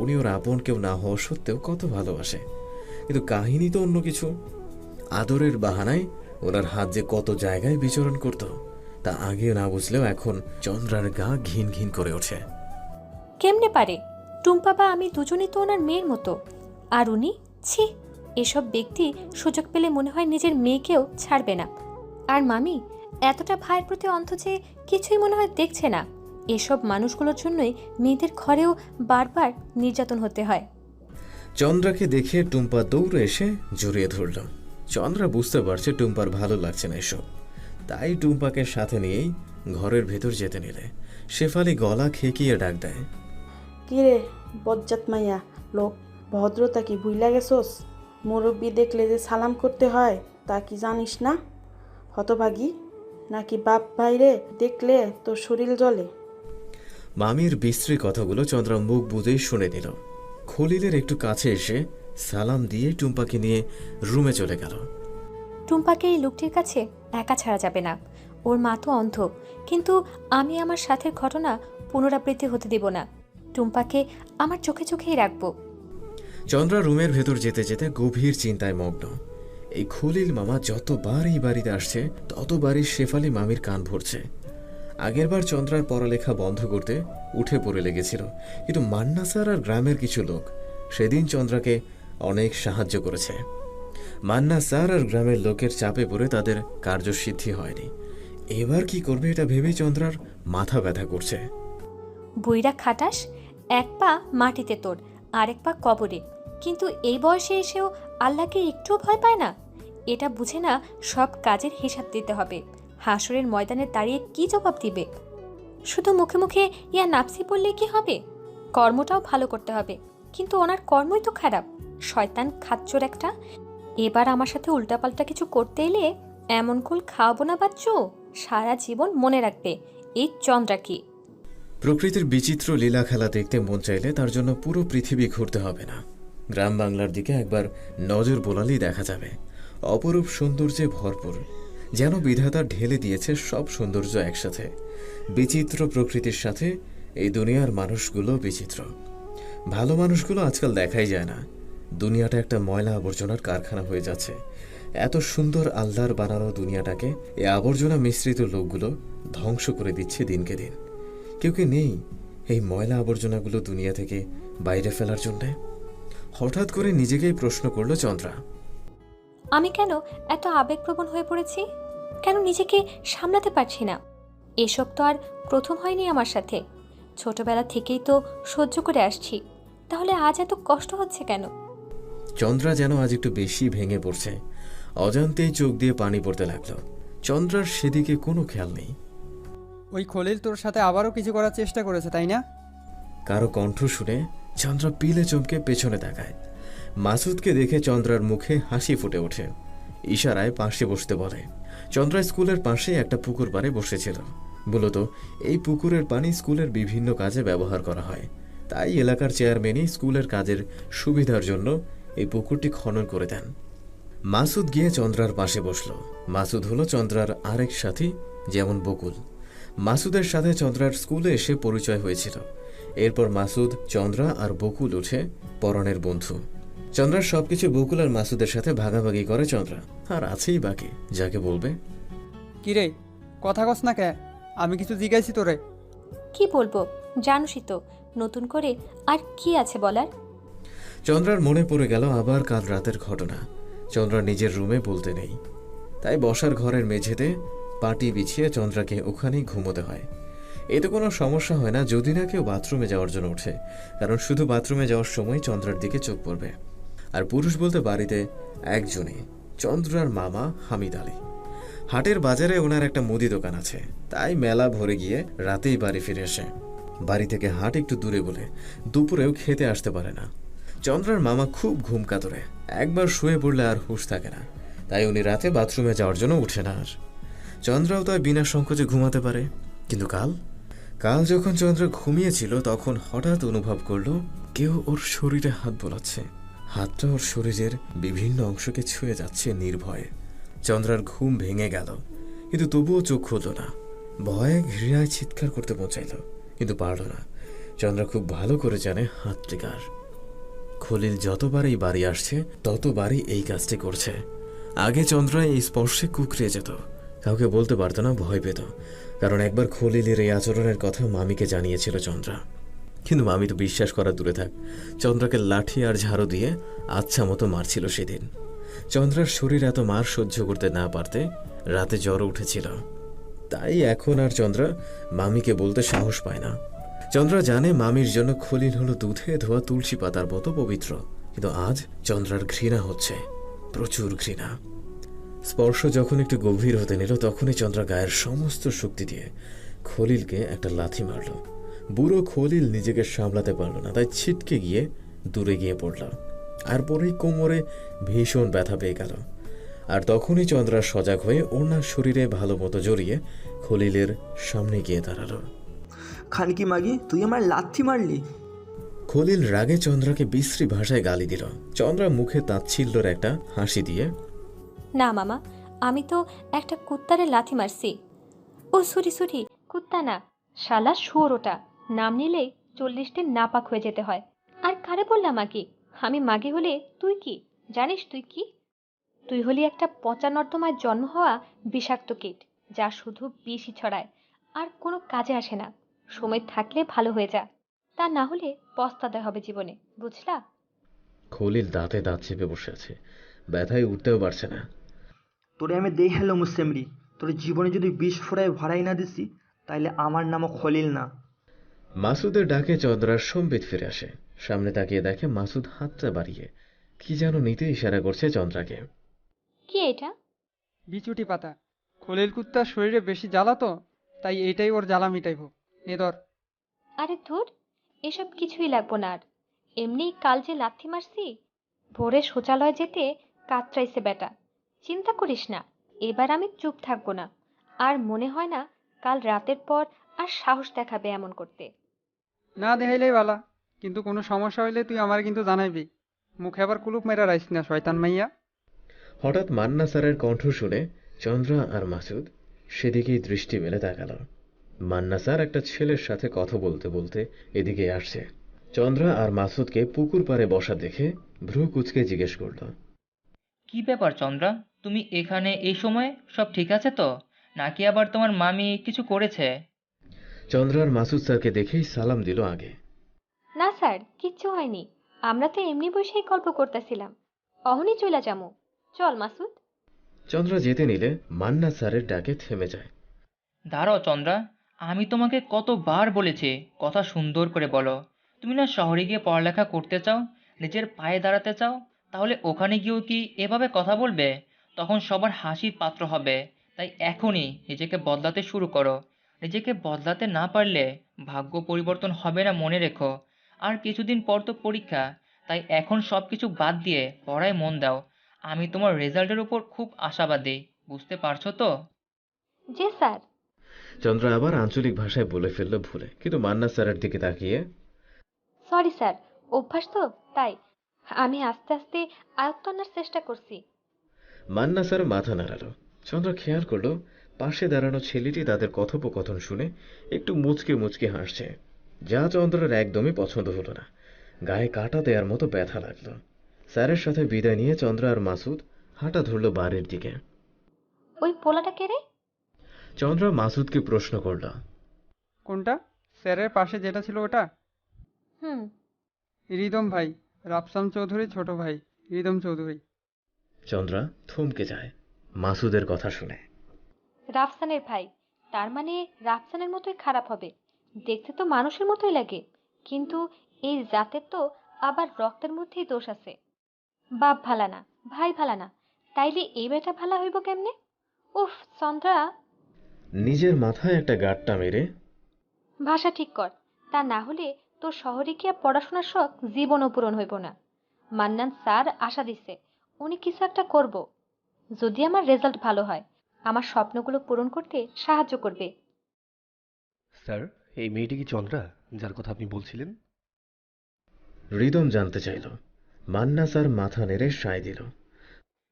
উনি ওর আপন কেউ না হওয়া সত্ত্বেও কত ভালোবাসে। কিন্তু কাহিনী তো অন্য কিছু। আদরের বাহানায় ওনার হাত যে কত জায়গায় বিচরণ করত তা আগে না বুঝলেও এখন চন্দ্রার গা ঘিন ঘিন করে ওঠে। কেমনে পারে? টুম্পা বা আমি দুজনেই তো ওনার মেয়ের মতো, আর উনি ছি। এসব ব্যক্তি সুযোগ পেলে মনে হয় নিজের মেয়েকেও ছাড়বে না। আর মামি এতটা ভাইয়ের প্রতি অন্ধ যে কিছুই মনে হয় দেখছে না। এসব মানুষগুলোর জন্যই মেয়েদের ঘরেও বারবার নির্যাতন হতে হয়। চন্দ্রাকে দেখে টুম্পা দৌড়ে এসে জড়িয়ে ধরল। চন্দ্রা বুঝতে পারছে টুম্পার ভালো লাগছে না এসব, তাই টুম্পাকে সাথে নিয়েই ঘরের ভেতর যেতে নিলে শেফালি গলা খেকিয়ে ডাক দেয়। কিরে বজ্জাত মাইয়া লোক, ভদ্রতা কি ভুইলা গেছোস? মুরব্বি দেখলে যে সালাম করতে হয় তা কি জানিস না? হতভাগী, নাকি বাপ ভাইরে দেখলে তোর শরীর জ্বলে? মামির বিশ্রী কথাগুলো চন্দ্রা মুখ বুজেই শুনে নিল। খলিলের একটু কাছে এসে সালাম দিয়ে টুম্পাকে নিয়ে রুমে চলে গেল। টুম্পাকে এই লোকটির কাছে একা ছাড়া যাবে না। ওর মা তো অন্ধ, কিন্তু আমি আমার সাথের ঘটনা পুনরাবৃত্তি হতে দেব না। টুম্পাকে আমার চোখে চোখেই রাখবো। চন্দ্রা রুমের ভেতর যেতে যেতে গভীর চিন্তায় মগ্ন। এই খলিল মামা যতবার এই বাড়িতে আসছে ততবারই শেফালি মামির কান ভরছে। আগেরবার চন্দ্রার পড়ালেখা বন্ধ করতে উঠে পড়ে লেগেছিল, কিন্তু মান্না স্যার আর গ্রামের কিছু লোক সেদিন চন্দ্রাকে অনেক সাহায্য করেছে। মান্না স্যার আর গ্রামের লোকের চাপে পড়ে তাদের কার্যসিদ্ধি হয়নি। এবার কি করবে এটা ভেবেই চন্দ্রার মাথা ব্যথা করছে। বইরা খাটাস, এক পা মাটিতে তোর, আরেক পা কবরে, কিন্তু এই বয়সে এসেও আল্লাহকে একটুও ভয় পায় না। এটা বুঝে না সব কাজের হিসাব দিতে হবে। হাসরের ময়দানে দাঁড়িয়ে কি জবাব দিবে? শুধু মুখে মুখে ইয়া নাফসি বললে কি হবে? কর্মটাও ভালো করতে হবে, কিন্তু ওনার কর্মই তো খারাপ। শয়তান খাচ্চর একটা। এবার আমার সাথে উল্টাপাল্টা কিছু করতে এলে এমন কুল খাওয়াবো না বাচ্চু, সারা জীবন মনে রাখবে এই চন্দ্রা কি। প্রকৃতির বিচিত্র লীলা খেলা দেখতে মন চাইলে তার জন্য পুরো পৃথিবী ঘুরতে হবে না। গ্রাম বাংলার দিকে একবার নজর বোলালেই দেখা যাবে অপরূপ সৌন্দর্যে ভরপুর, যেন বিধাতা ঢেলে দিয়েছে সব সৌন্দর্য একসাথে। বিচিত্র প্রকৃতির সাথে এই দুনিয়ার মানুষগুলো বিচিত্র। ভালো মানুষগুলো আজকাল দেখাই যায় না। দুনিয়াটা একটা ময়লা আবর্জনার কারখানা হয়ে যাচ্ছে। এত সুন্দর আল্লাহর বানানো দুনিয়াটাকে এই আবর্জনা মিশ্রিত লোকগুলো ধ্বংস করে দিচ্ছে দিনকে দিন। কেউ কি নেই এই ময়লা আবর্জনাগুলো দুনিয়া থেকে বাইরে ফেলার জন্যে? হঠাৎ করে নিজেকেই প্রশ্ন করল চন্দ্রা। আমি কেন এত আবেগপ্রবণ হয়ে পড়েছি? কেন নিজেকে সামলাতে পারছি না? এসব তো আর প্রথম হয়নি আমার সাথে। ছোটবেলা থেকেই তো সহ্য করে আসছি, তাহলে আজ এত কষ্ট হচ্ছে কেন? চন্দ্রা যেন আজ একটু বেশি ভেঙে পড়ছে। অজান্তেই চোখ দিয়ে পানি পড়তে লাগলো। চন্দ্রার সেদিকে কোনো খেয়াল নেই। ওই খলিল তোর সাথে আবারও কিছু করার চেষ্টা করেছে, তাই না? কারো কণ্ঠ শুনে চন্দ্রা পিলে চমকে পেছনে তাকায়। মাসুদকে দেখে চন্দ্রার মুখে হাসি ফুটে ওঠে। ইশারায় পাশে বসতে বলে। চন্দ্রা স্কুলের পাশে একটা পুকুর পাড়ে বসেছিল। মূলত এই পুকুরের পানি স্কুলের বিভিন্ন কাজে ব্যবহার করা হয়, তাই এলাকার চেয়ারম্যানই স্কুলের কাজের সুবিধার জন্য এই পুকুরটি খনন করে দেন। মাসুদ গিয়ে চন্দ্রার পাশে বসল। মাসুদ হলো চন্দ্রার আরেক সাথী, যেমন বকুল। মাসুদের সাথে চন্দ্রার স্কুলে এসে পরিচয় হয়েছিল। এরপর মাসুদ, চন্দ্রা আর বকুল উঠে পরনের বন্ধু। চন্দ্রার সবকিছু বকুল আর মাসুদের সাথে ভাগাভাগি করে চন্দ্রা। আর আছেই বাকি যাকে বলবে। কিরে, কথা কস না কে? আমি কিছু জিজ্ঞাসি তোরে। কি বলবো জানোসই তো, নতুন করে আর কি আছে বলার? চন্দ্রার মনে পড়ে গেল আবার কাল রাতের ঘটনা। চন্দ্রা নিজের রুমে বলতে নেই, তাই বসার ঘরের মেঝেতে পাটি বিছিয়ে চন্দ্রাকে ওখানেই ঘুমোতে হয়। এতে কোনো সমস্যা হয় না যদি না কেউ বাথরুমে যাওয়ার জন্য ওঠে, কারণ শুধু বাথরুমে যাওয়ার সময় চন্দ্রার দিকে চোখ পড়বে। আর পুরুষ বলতে বাড়িতে একজনই, চন্দ্রার মামা হামিদ আলী। হাটের বাজারে ওনার একটা মুদি দোকান আছে, তাই মেলা ভরে গিয়ে রাতেই বাড়ি ফিরে আসে। বাড়ি থেকে হাট একটু দূরে বলে দুপুরেও খেতে আসতে পারে না। চন্দ্রার মামা খুব ঘুম কাতরে, একবার শুয়ে পড়লে আর হুঁশ থাকে না, তাই উনি রাতে বাথরুমে যাওয়ার জন্য উঠে না। আর চন্দ্রাও তাই বিনা সংকোচে ঘুমাতে পারে। কিন্তু কাল যখন চন্দ্রা ঘুমিয়েছিল তখন হঠাৎ অনুভব করলো কেউ ওর শরীরে হাত বোলাচ্ছে। হাতটা ওর শরীরের বিভিন্ন অংশকে ছুঁয়ে যাচ্ছে নির্ভয়ে। চন্দ্রার ঘুম ভেঙে গেল, কিন্তু তবুও চোখ খুলল না। ভয়ে ঘৃণায় চিৎকার করতে পৌঁছাইল, কিন্তু পারল না। চন্দ্রা খুব ভালো করে জানে হাতটি কার। খলিল যতবার এই বাড়ি আসছে ততবারই এই কাজটি করছে। আগে চন্দ্রা এই স্পর্শে কুকড়ে যেত, কাউকে বলতে পারত না, ভয় পেত। কারণ একবার খলিলের এই আচরণের কথা মামিকে জানিয়েছিল চন্দ্রা। কিন্তু মামি তো বিশ্বাস করা দূরে থাক, চন্দ্রাকে লাঠি আর ঝাড়ু দিয়ে আচ্ছা মতো মারছিল সেদিন। চন্দ্রার শরীর এত মার সহ্য করতে না পারতে রাতে জ্বর উঠেছিল, তাই এখন আর চন্দ্রা মামিকে বলতে সাহস পায় না। চন্দ্রা জানে মামির জন্য খলিল হলো দুধে ধোয়া তুলসী পাতার মতো পবিত্র, কিন্তু আজ চন্দ্রার ঘৃণা হচ্ছে, প্রচুর ঘৃণা। স্পর্শ যখন একটু গভীর হতে নিল তখনই চন্দ্রা গায়ের সমস্ত শক্তি দিয়ে খলিলকে একটা লাথি মারল। বুড়ো খলিল নিজেকে সামলাতে পারল না, তাই ছিটকে গিয়ে দূরে গিয়ে পড়ল। আর পরেই কোমরে ভীষণ ব্যথা পেয়ে গেল। আর তখনই চন্দ্রা সজাগ হয়ে ওনার শরীরে ভালো মতো জড়িয়ে খলিলের সামনে গিয়ে দাঁড়ালো। খানকি মাগি, তুই আমার লাথি মারলি। খলিল রাগে চন্দ্রাকে বিশ্রী ভাষায় গালি দিল। চন্দ্রা মুখে তাচ্ছিল্যর একটা হাসি দিয়ে, না মামা, আমি তো একটা কুত্তারে লাথি মারছি। ও সরি, কুত্তা না, শালা শুয়োর ওটা। নাম নিলেই 40টি নাপাক হয়ে যেতে হয়। আর কারে বললাম মাগি? আমি মাগি হলে তুই কি জানিস? তুই কি? তুই হলি একটা পচা নর্দমায় জন্ম হওয়া বিষাক্ত কীট, যা শুধু বিষই ছড়ায় আর কোনো কাজে আসে না। সময় থাকলে ভালো হয়ে যা, তা না হলে পস্তাতে হবে জীবনে, বুঝলা? খলিল দাঁতে দাঁত চেপে বসে আছে, ব্যথায় উঠতেও পারছে না। তোরে আমি দেই হ্যালো মুসেমরি, তোর জীবনে যদি বিষ ফোড়ায় ভরাই না দিছি, তাইলে আমার নামও খলিল না। মাসুদের ডাকে চন্দ্রার সম্বিত ফিরে আসে। সামনে তাকিয়ে দেখে মাসুদ হাতটা বাড়িয়ে কি যেন নিতে ইশারা করছে চন্দ্রাকে। কি এটা? বিচুটি পাতা। খলিল কুত্তার শরীরে বেশি জ্বালা তো, তাই এইটাই ওর জ্বালা মিটাইব। এ ধর। আরে ধুর, এসব কিছুই লাগবো না আর। এমনি কাল যে লাথি মারছি, ভোরে শৌচালয় যেতে কাতরাইছে বেটা। চিন্তা করিস না, এবার আমি চুপ থাকবো না। আর মনে হয় না কাল রাতের পর আর সাহস দেখাবে এমন করতে। না দেখাইলেই বালা, কিন্তু কোনো সমস্যা হইলে তুই আমার কিন্তু জানাইবি। মুখে আবার কুলুপ মেরা রাইস না, শয়তান মাইয়া। হঠাৎ মান্না স্যারের কণ্ঠ শুনে চন্দ্রা আর মাসুদ সেদিকেই দৃষ্টি মেলে তাকাল। মান্না স্যার একটা ছেলের সাথে কথা বলতে বলতে এদিকে আসছে। চন্দ্রা আর মাসুদকে পুকুর পাড়ে বসা দেখে ভ্রু কুচকে জিজ্ঞেস করল, কি ব্যাপার চন্দ্রা, তুমি এখানে এই সময়ে? সব ঠিক আছে তো, নাকি আবার তোমার মামি কিছু করেছে? চন্দ্রা আর মাসুদ স্যারকে দেখেই সালাম দিল আগে। না স্যার, কিচ্ছু হয়নি। আমরা তো এমনি বসেই গল্প করতেছিলাম। অহনই চলে যামু। চল মাসুদ। চন্দ্রা যেতে নিলে মান্না স্যারের ডাকে থেমে যায়। দাঁড়াও চন্দ্রা, আমি তোমাকে কতবার বলেছি কথা সুন্দর করে বলো। তুমি না শহরে গিয়ে পড়ালেখা করতে চাও, নিজের পায়ে দাঁড়াতে চাও, তাহলে ওখানে গিয়েও কি এভাবে কথা বলবে? তখন সবার হাসির পাত্র হবে। তাই এখনই নিজেকে বদলাতে শুরু করো। নিজেকে বদলাতে না পারলে ভাগ্য পরিবর্তন হবে না, মনে রেখো। আর কিছুদিন পর তো পরীক্ষা, তাই এখন সব কিছু বাদ দিয়ে পড়ায় মন দাও। আমি তোমার রেজাল্টের উপর খুব আশাবাদী, বুঝতে পারছো তো? জি স্যার। চন্দ্রা আবার আঞ্চলিক ভাষায় বলে ফেলল ভুলে, কিন্তু মান্না স্যারের দিকে তাকিয়ে, সরি স্যার, অভ্যাস তো তাই। আমি আস্তে আস্তে আয়ত্ত আনার চেষ্টা করছি। মান্না স্যার মাথা নাড়ালো। চন্দ্রা খেয়াল করলো পাশে দাঁড়ানো ছেলেটি তাদের কথোপকথন শুনে একটু মুচকে মুচকে হাসছে, যা চন্দ্রার একদমই পছন্দ হলো না। গায়ে কাটা দেওয়ার মতো ব্যথা লাগলো। স্যারের সাথে বিদায় নিয়ে চন্দ্রা আর মাসুদ হাঁটা ধরল বাড়ির দিকে। ওই পোলাটা কে রে? চন্দ্রা মাসুদকে প্রশ্ন করল, কোনটা? স্যারের পাশে যেটা ছিল ওটা? হুম। রিদম ভাই, রাফসান চৌধুরী ছোট ভাই, রিদম চৌধুরী। চন্দ্রা থমকে যায় মাসুদের কথা শুনে। রাফসানের ভাই? তার মানে রাফসানের মতোই খারাপ হবে। দেখতে তো মানুষের মতোই লাগে, কিন্তু এই জাতের তো আবার রক্তের মধ্যেই দোষ আছে। বাপ ভালা না, ভাই ভালা না, তাইলে এই বেটা ভালা হইব কেমনে? উফ চন্দ্রা, নিজের মাথায় একটা গাঁটটা মেরে, ভাষা ঠিক কর, তা না হলে তোর শহরে গিয়া পড়াশোনার শখ জীবনও পূরণ হইব না। মান্নান স্যার আশা দিছে উনি কিছু একটা করব, যদি আমার রেজাল্ট ভালো হয়, আমার স্বপ্নগুলো পূরণ করতে সাহায্য করবে। স্যার, এই মেয়েটি কি চন্দ্রা যার কথা আপনি বলছিলেন? রিদম জানতে চাইল। মান্না স্যার মাথা নেড়ে সায় দিল।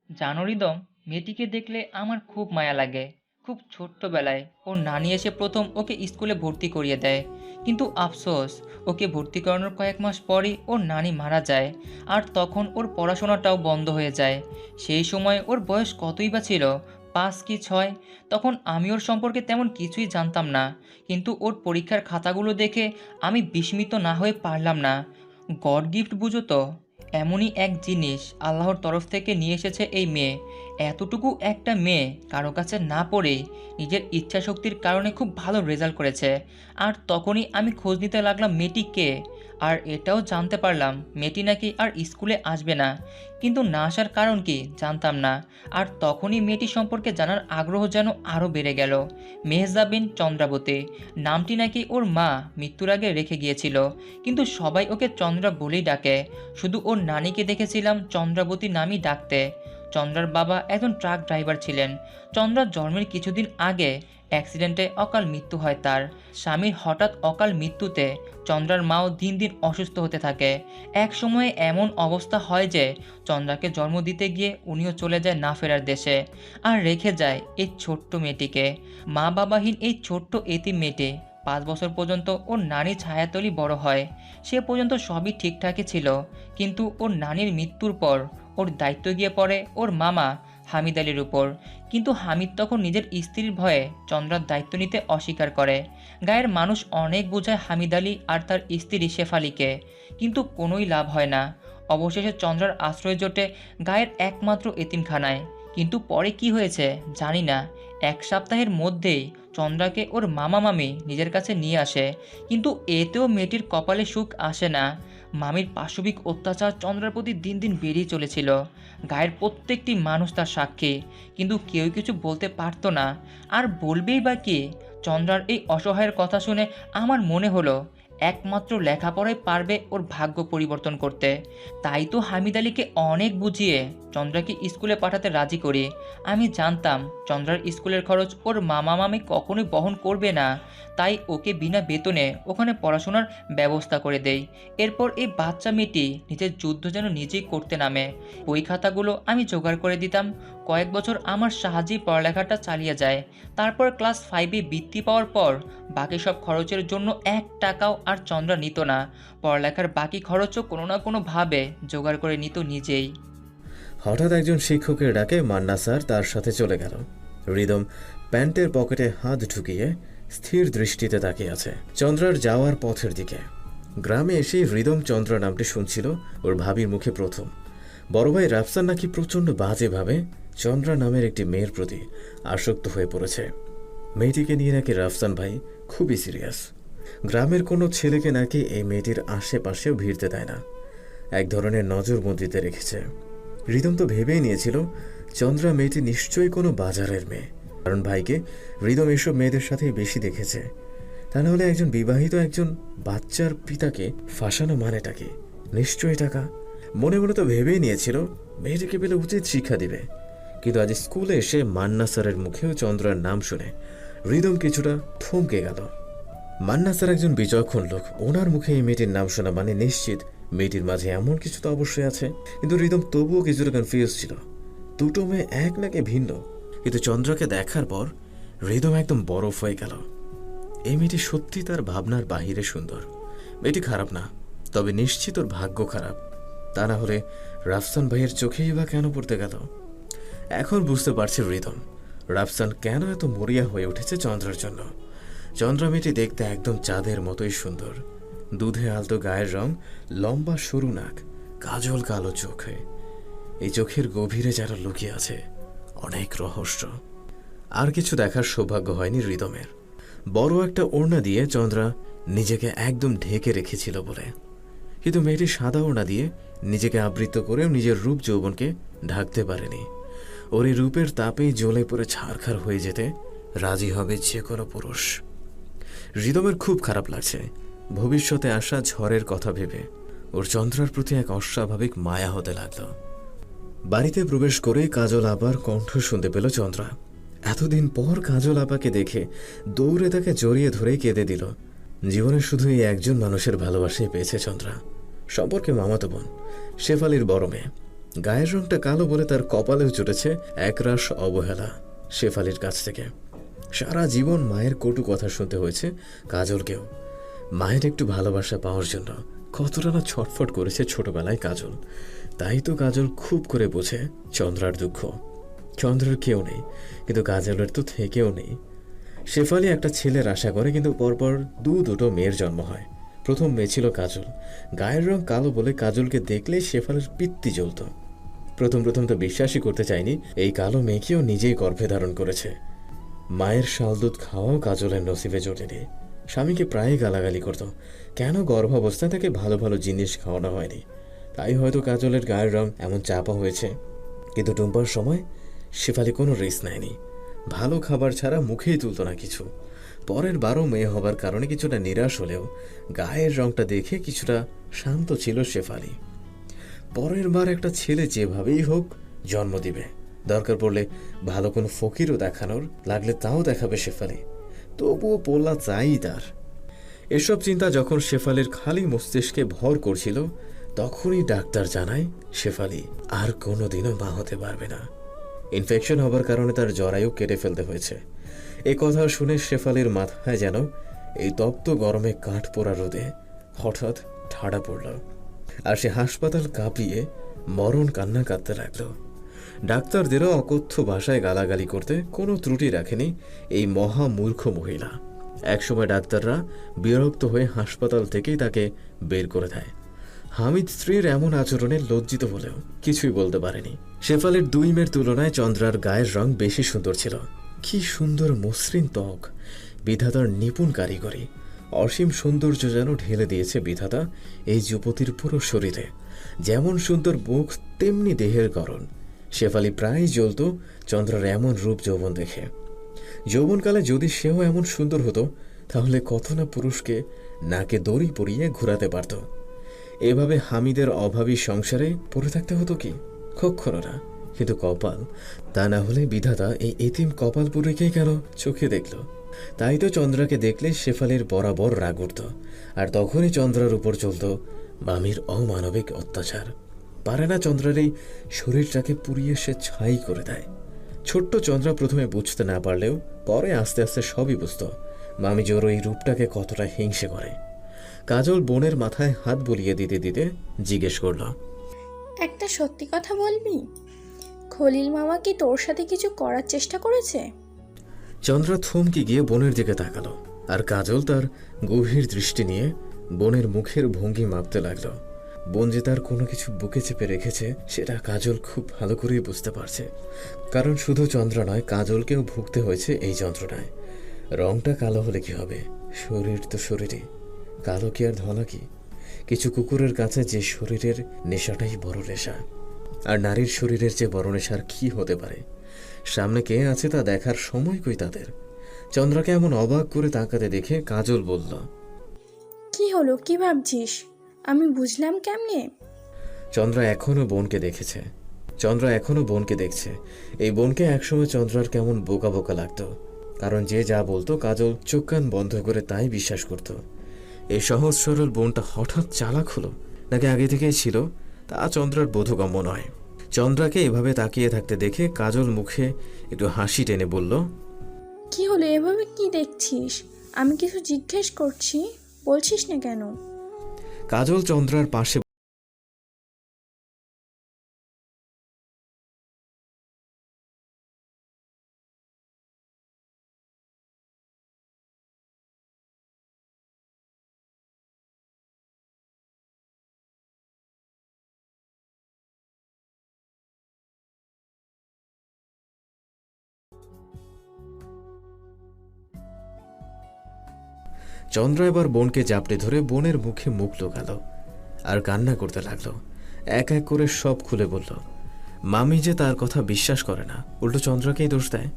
জানো রিদম, মেয়েটিকে দেখলে আমার খুব মায়া লাগে। খুব ছোট্টবেলায় ওর নানি এসে প্রথম ওকে স্কুলে ভর্তি করিয়ে দেয়, কিন্তু আফসোস ওকে ভর্তি করানোর কয়েক মাস পরই ওর নানি মারা যায়। আর তখন ওর পড়াশোনাটাও বন্ধ হয়ে যায়। সেই সময় ওর বয়স কতই বা ছিল, 5 কি 6। তখন আমি ওর সম্পর্কে তেমন কিছুই জানতাম না, কিন্তু ওর পরীক্ষার খাতাগুলো দেখে আমি বিস্মিত না হয়ে পারলাম না। গড গিফট বুঝো তো, এমনই এক জিনিস আল্লাহর তরফ থেকে নিয়ে এসেছে এই মেয়ে। এতটুকু একটা মেয়ে কারো কাছে না পড়েই নিজের ইচ্ছাশক্তির কারণে খুব ভালো রেজাল্ট করেছে। আর তখনই আমি খোঁজ নিতে লাগলাম মেয়েটি কে, আর এটাও জানতে পারলাম মেয়েটি নাকি আর স্কুলে আসবে না। কিন্তু না আসার কারণ কি জানতাম না। আর তখনই মেয়েটি সম্পর্কে জানার আগ্রহ যেন আরও বেড়ে গেল। মেহজাবিন চন্দ্রাবতী নামটি নাকি ওর মা মৃত্যুর আগে রেখে গিয়েছিল, কিন্তু সবাই ওকে চন্দ্রা বলেই ডাকে। শুধু ওর নানিকে দেখেছিলাম চন্দ্রাবতী নামই ডাকতে। চন্দ্রার বাবা একজন ট্রাক ড্রাইভার ছিলেন। চন্দ্রার জন্মের কিছুদিন আগে অ্যাক্সিডেন্টে অকাল মৃত্যু হয় তার। স্বামীর হঠাৎ অকাল মৃত্যুতে চন্দ্রার মাও দিন দিন অসুস্থ হতে থাকে। এক সময়ে এমন অবস্থা হয় যে চন্দ্রাকে জন্ম দিতে গিয়ে উনিও চলে যায় না ফেরার দেশে, আর রেখে যায় এই ছোট্ট মেয়েটিকে। মা বাবাহীন এই ছোট্ট এতিম মেয়েটি 5 বছর পর্যন্ত ওর নানির ছায়াতলি বড় হয়। সে পর্যন্ত সবই ঠিকঠাকই ছিল, কিন্তু ওর নানির মৃত্যুর পর ওর দায়িত্ব গিয়ে পড়ে ওর মামা হামিদ আলীর উপর। কিন্তু হামিদ তখন নিজের স্ত্রীর ভয়ে চন্দ্রার দায়িত্ব নিতে অস্বীকার করে। গায়ের মানুষ অনেক বোঝায় হামিদ আলী আর তার স্ত্রী শেফালিকে, কিন্তু কোনোই লাভ হয় না। অবশেষে চন্দ্রার আশ্রয় জোটে গায়ের একমাত্র এতিমখানায়। কিন্তু পরে কি হয়েছে জানি না। 1 সপ্তাহের মধ্যেই চন্দ্রাকে ওর মামা মামি নিজের কাছে নিয়ে আসে, কিন্তু এতেও মেয়েটির কপালে সুখ আসে না। মামির পাশবিক অত্যাচার চন্দ্রার প্রতি দিন দিন বেড়েই চলেছিল। গায়ের প্রত্যেকটি মানুষ তার সাক্ষী, কিন্তু কেউ কিছু বলতে পারতো না। আর বলবেই বা কি? চন্দ্রার এই অসহায়ের কথা শুনে আমার মনে হলো একমাত্র লেখাপড়াই পারবে ওর ভাগ্য পরিবর্তন করতে। তাই তো হামিদ আলীকে অনেক বুঝিয়ে চন্দ্রাকে স্কুলে পাঠাতে রাজি করি। আমি জানতাম চন্দ্রার স্কুলের খরচ ওর মামা মামি কখনোই বহন করবে না, তাই ওকে বিনা বেতনে ওখানে পড়াশোনার ব্যবস্থা করে দেই। এরপর এই বাচ্চা মেয়েটি নিজের যুদ্ধ যেন নিজেই করতে নামে। বই খাতাগুলো আমি জোগাড় করে দিতাম। কয়েক বছর আমার সাহায্যেই পড়ালেখাটা চালিয়ে যায়। তারপর ক্লাস 5-এ বৃত্তি পাওয়ার পর বাকি সব খরচের জন্য 1 টাকাও আর চন্দ্রা নিত না। পড়ালেখার বাকি খরচও কোনো না কোনোভাবে জোগাড় করে নিত নিজেই। হঠাৎ একজন শিক্ষকের ডাকে মান্না স্যার তার সাথে চলে গেল। রিদম প্যান্টের পকেটে হাত ঢুকিয়ে স্থির দৃষ্টিতে তাকিয়ে আছে চন্দ্রার যাওয়ার পথের দিকে। গ্রামে এসে রিদম চন্দ্রা নামটি শুনছিল ওর ভাবির মুখে প্রথম। বড় ভাই রাফসান নাকি প্রচণ্ড বাজেভাবে চন্দ্রা নামের একটি মেয়ের প্রতি আসক্ত হয়ে পড়েছে। মেয়েটিকে নিয়ে নাকি রাফসান ভাই খুবই সিরিয়াস। গ্রামের কোনো ছেলেকে নাকি এই মেয়েটির আশেপাশেও ভিড়তে দেয় না, এক ধরনের নজরবন্দিতে রেখেছে। রিদম তো ভেবেই নিয়েছিল চন্দ্রা মেয়েটি নিশ্চয়ই কোনো বাজারের মেয়ে, কারণ ভাইকে রিদম এসব মেয়েদের সাথে বেশি দেখেছে। তা নাহলে একজন বিবাহিত একজন বাচ্চার পিতাকে ফাঁসানো মানেটা কি? নিশ্চয়ই টাকা। মনে মনে তো ভেবেই নিয়েছিল মেয়েটিকে পেলে উচিত শিক্ষা দিবে। কিন্তু আজ স্কুলে এসে মান্না স্যারের মুখেও চন্দ্রার নাম শুনে রিদম কিছুটা থমকে গেল। মান্না স্যার একজন বিচক্ষণ লোক, ওনার মুখে এই মেয়েটির নাম শোনা মানে নিশ্চিত মেয়েটির মাঝে এমন কিছু তো অবশ্যই আছে। কিন্তু রিদম তবুও কিছুটা কনফিউজ ছিল। দুটো মেয়ে এক নাকি ভিন্ন, কিন্তু চন্দ্রাকে দেখার পর রিদম একদম বরফ হয়ে গেল। এই মেয়েটি সত্যি তার ভাবনার বাহিরে সুন্দর। মেয়েটি খারাপ না, তবে নিশ্চিত ওর ভাগ্য খারাপ। তা না হলে রাফসান ভাইয়ের চোখেই বা কেন পড়তে গেল? এখন বুঝতে পারছে রিদম রাফসান কেন এত মরিয়া হয়ে উঠেছে চন্দ্রার জন্য। চন্দ্রা মেয়েটি দেখতে একদম চাঁদের মতোই সুন্দর। দুধে আলতো গায়ের রং, লম্বা সরু নাক, কাজল কালো চোখে। এই চোখের গভীরে যারা লুকিয়ে আছে অনেক রহস্য। আর কিছু দেখার সৌভাগ্য হয়নি রিদমের। বড় একটা ওড়না দিয়ে চন্দ্রা নিজেকে একদম ঢেকে রেখেছিল বলে, কিন্তু মেয়েটি সাদা ওড়না দিয়ে নিজেকে আবৃত করেও নিজের রূপ যৌবনকে ঢাকতে পারেনি। ওর এই রূপের তাপেই জ্বলে পড়ে ছারখার হয়ে যেতে রাজি হবে যে কোনো পুরুষ। রিদমের খুব খারাপ লাগছে ভবিষ্যতে আসা ঝড়ের কথা ভেবে। ওর চন্দ্রার প্রতি এক অস্বাভাবিক মায়া হতে লাগলো। বাড়িতে প্রবেশ করে কাজল আপার কণ্ঠ শুনতে পেল চন্দ্রা। এতদিন পর কাজল আপাকে দেখে দৌড়ে তাকে জড়িয়ে ধরে কেঁদে দিল। জীবনে শুধু এই একজন মানুষের ভালোবাসাই পেয়েছে চন্দ্রা, সম্পর্কে মামাতো বোন, শেফালির বড় মেয়ে। গায়ের রংটা কালো বলে তার কপালেও জুটেছে একরাশ অবহেলা শেফালির কাছ থেকে। সারা জীবন মায়ের কটু কথা শুনতে হয়েছে কাজলকেও। মায়ের একটু ভালোবাসা পাওয়ার জন্য কতটা না ছটফট করেছে ছোটবেলায় কাজল। তাই তো কাজল খুব করে বোঝে চন্দ্রার দুঃখ। চন্দ্রার কেউ নেই, কিন্তু কাজলের তো থেকেও নেই। শেফালি একটা ছেলের আশা করে, কিন্তু পরপর দুটো মেয়ের জন্ম হয়। প্রথম মেয়ে ছিল কাজল। গায়ের রং কালো বলে কাজলকে দেখলেই শেফালির পিত্তি জ্বলত। প্রথম তো বিশ্বাসই করতে চায়নি এই কালো মেয়েকেও নিজেই গর্ভে ধারণ করেছে। মায়ের শাল দুধ খাওয়াও কাজলের নসিবে জোটেনি। স্বামীকে প্রায়ই গালাগালি করত, কেন গর্ভাবস্থায় তাকে ভালো ভালো জিনিস খাওয়ানো হয়নি। তাই হয়তো কাজলের গায়ের রং এমন চাপা হয়েছে। কিন্তু টুম্পার সময় শেফালি কোনো রিস্ক নেয়নি। ভালো খাবার ছাড়া মুখেই তুলত না কিছু। পরের 12 মেয়ে হবার কারণে কিছুটা নিরাশ হলেও গায়ের রংটা দেখে কিছুটা শান্ত ছিল শেফালি। পরের বার একটা ছেলে যেভাবেই হোক জন্ম দিবে, দরকার পড়লে ভালো কোনো ফকিরও দেখানোর লাগলে তাও দেখাবে শেফালি। তবুও পোল্লা চাই তার। এসব চিন্তা যখন শেফালির খালি মস্তিষ্কে ভর করছিল, তখনই ডাক্তার জানায় শেফালি আর কোনোদিনও মা হতে পারবে না। ইনফেকশন হবার কারণে তার জরায়ু কেটে ফেলতে হয়েছে। এ কথা শুনে শেফালির মাথায় যেন এই তপ্ত গরমে কাঠ পোড়া রোদে হঠাৎ ঠাড়া পড়ল, আর সে হাসপাতাল কাঁপিয়ে মরণ কান্না কাঁদতে লাগল। ডাক্তারদেরও অকথ্য ভাষায় গালাগালি করতে কোনো ত্রুটি রাখেনি এই মহা মূর্খ মহিলা। একসময় ডাক্তাররা বিরক্ত হয়ে হাসপাতাল থেকেই তাকে বের করে দেয়। হামিদ স্ত্রীর এমন আচরণে লজ্জিত হলেও কিছুই বলতে পারেনি। শেফালির 2 মেয়ের তুলনায় চন্দ্রার গায়ের রং বেশি সুন্দর ছিল। কি সুন্দর মসৃণ ত্বক, বিধাতার নিপুণ কারিগরি। অসীম সৌন্দর্য যেন ঢেলে দিয়েছে বিধাতা এই যুবতীর পুরো শরীরে। যেমন সুন্দর মুখ তেমনি দেহের গড়ন। শেফালি প্রায় জ্বলত চন্দ্রার এমন রূপ যৌবন দেখে। যৌবনকালে যদি সেও এমন সুন্দর হতো, তাহলে কত না পুরুষকে নাকে দড়ি পরিয়ে ঘোরাতে পারত। এভাবে হামিদের অভাবী সংসারে পড়ে থাকতে হতো কি? কখনো না। কিন্তু কপাল, তা না হলে বিধাতা এই এতিম কপালপুরীকেই কেন চোখে দেখল? তাই তো চন্দ্রাকে দেখলে শেফালির বরাবর রাগ উঠত, আর তখনই চন্দ্রার উপর চলত মামির অমানবিক অত্যাচার। পারে না চন্দ্রার এই শরীরটাকে পুড়িয়ে সে ছাই করে দেয়। ছোট্ট চন্দ্রা প্রথমে বুঝতে না পারলেও পরে আস্তে আস্তে সবই বুঝত মামি জোর এই রূপটাকে কতটা হিংসে করে। কাজল বোনের মাথায় হাত বুলিয়ে দিতে দিতে জিজ্ঞেস করল, একটা সত্যি কথা বলবি? খলিল মামা কি তোর সাথে কিছু করার চেষ্টা করেছে? চন্দ্রা থমকে গিয়ে বোনের দিকে তাকালো, আর কাজল তার গভীর দৃষ্টি নিয়ে বোনের মুখের ভঙ্গি মাপতে লাগলো। বোন যে তার কোনো কিছু বুকে চেপে রেখেছে সেটা কাজল খুব ভালো করেই বুঝতে পারছে। কারণ শুধু চন্দ্রা নয়, কাজলকেও ভুগতে হয়েছে এই যন্ত্রণায়। রংটা কালো হলে কি হবে? শরীর তো শরীরই, কালো কি আর ধলা কি? কিছু কুকুরের কাছে যে শরীরের নেশাটাই বড় নেশা, আর নারীর শরীরের যে বড় নেশার কি হতে পারে? সামনে কে আছে তা দেখার সময় কই তাদের। চন্দ্রাকে এমন অবাক করে তাকাতে দেখে কাজল বলল, কি হলো, কি ভাবছিস? আমি বুঝলাম কেমনে? চন্দ্রা এখনো বোনকে দেখছে। এই বোনকে একসময় চন্দ্রার কেমন বোকা বোকা লাগতো, কারণ যে যা বলতো কাজল চোখ কান বন্ধ করে তাই বিশ্বাস করত। এই সহজ সরল বোনটা হঠাৎ চালাক হলো নাকি আগে থেকেই ছিল, তা চন্দ্রার বোধগম্য নয়। চন্দ্রাকে এভাবে তাকিয়ে থাকতে দেখে কাজল মুখে একটু হাসি টেনে বলল, কি হলো, এভাবে কি দেখছিস? আমি কিছু জিজ্ঞেস করছি, বলছিস না কেন? কাজল চন্দ্রার পাশে চন্দ্রা এবার বোনকে জাপটে ধরে বোনের মুখে মুখ লুকাল আর কান্না করতে লাগলো। এক এক করে সব খুলে বলল। মামি যে তার কথা বিশ্বাস করে না, উল্টো চন্দ্রাকেই দোষ দেয়।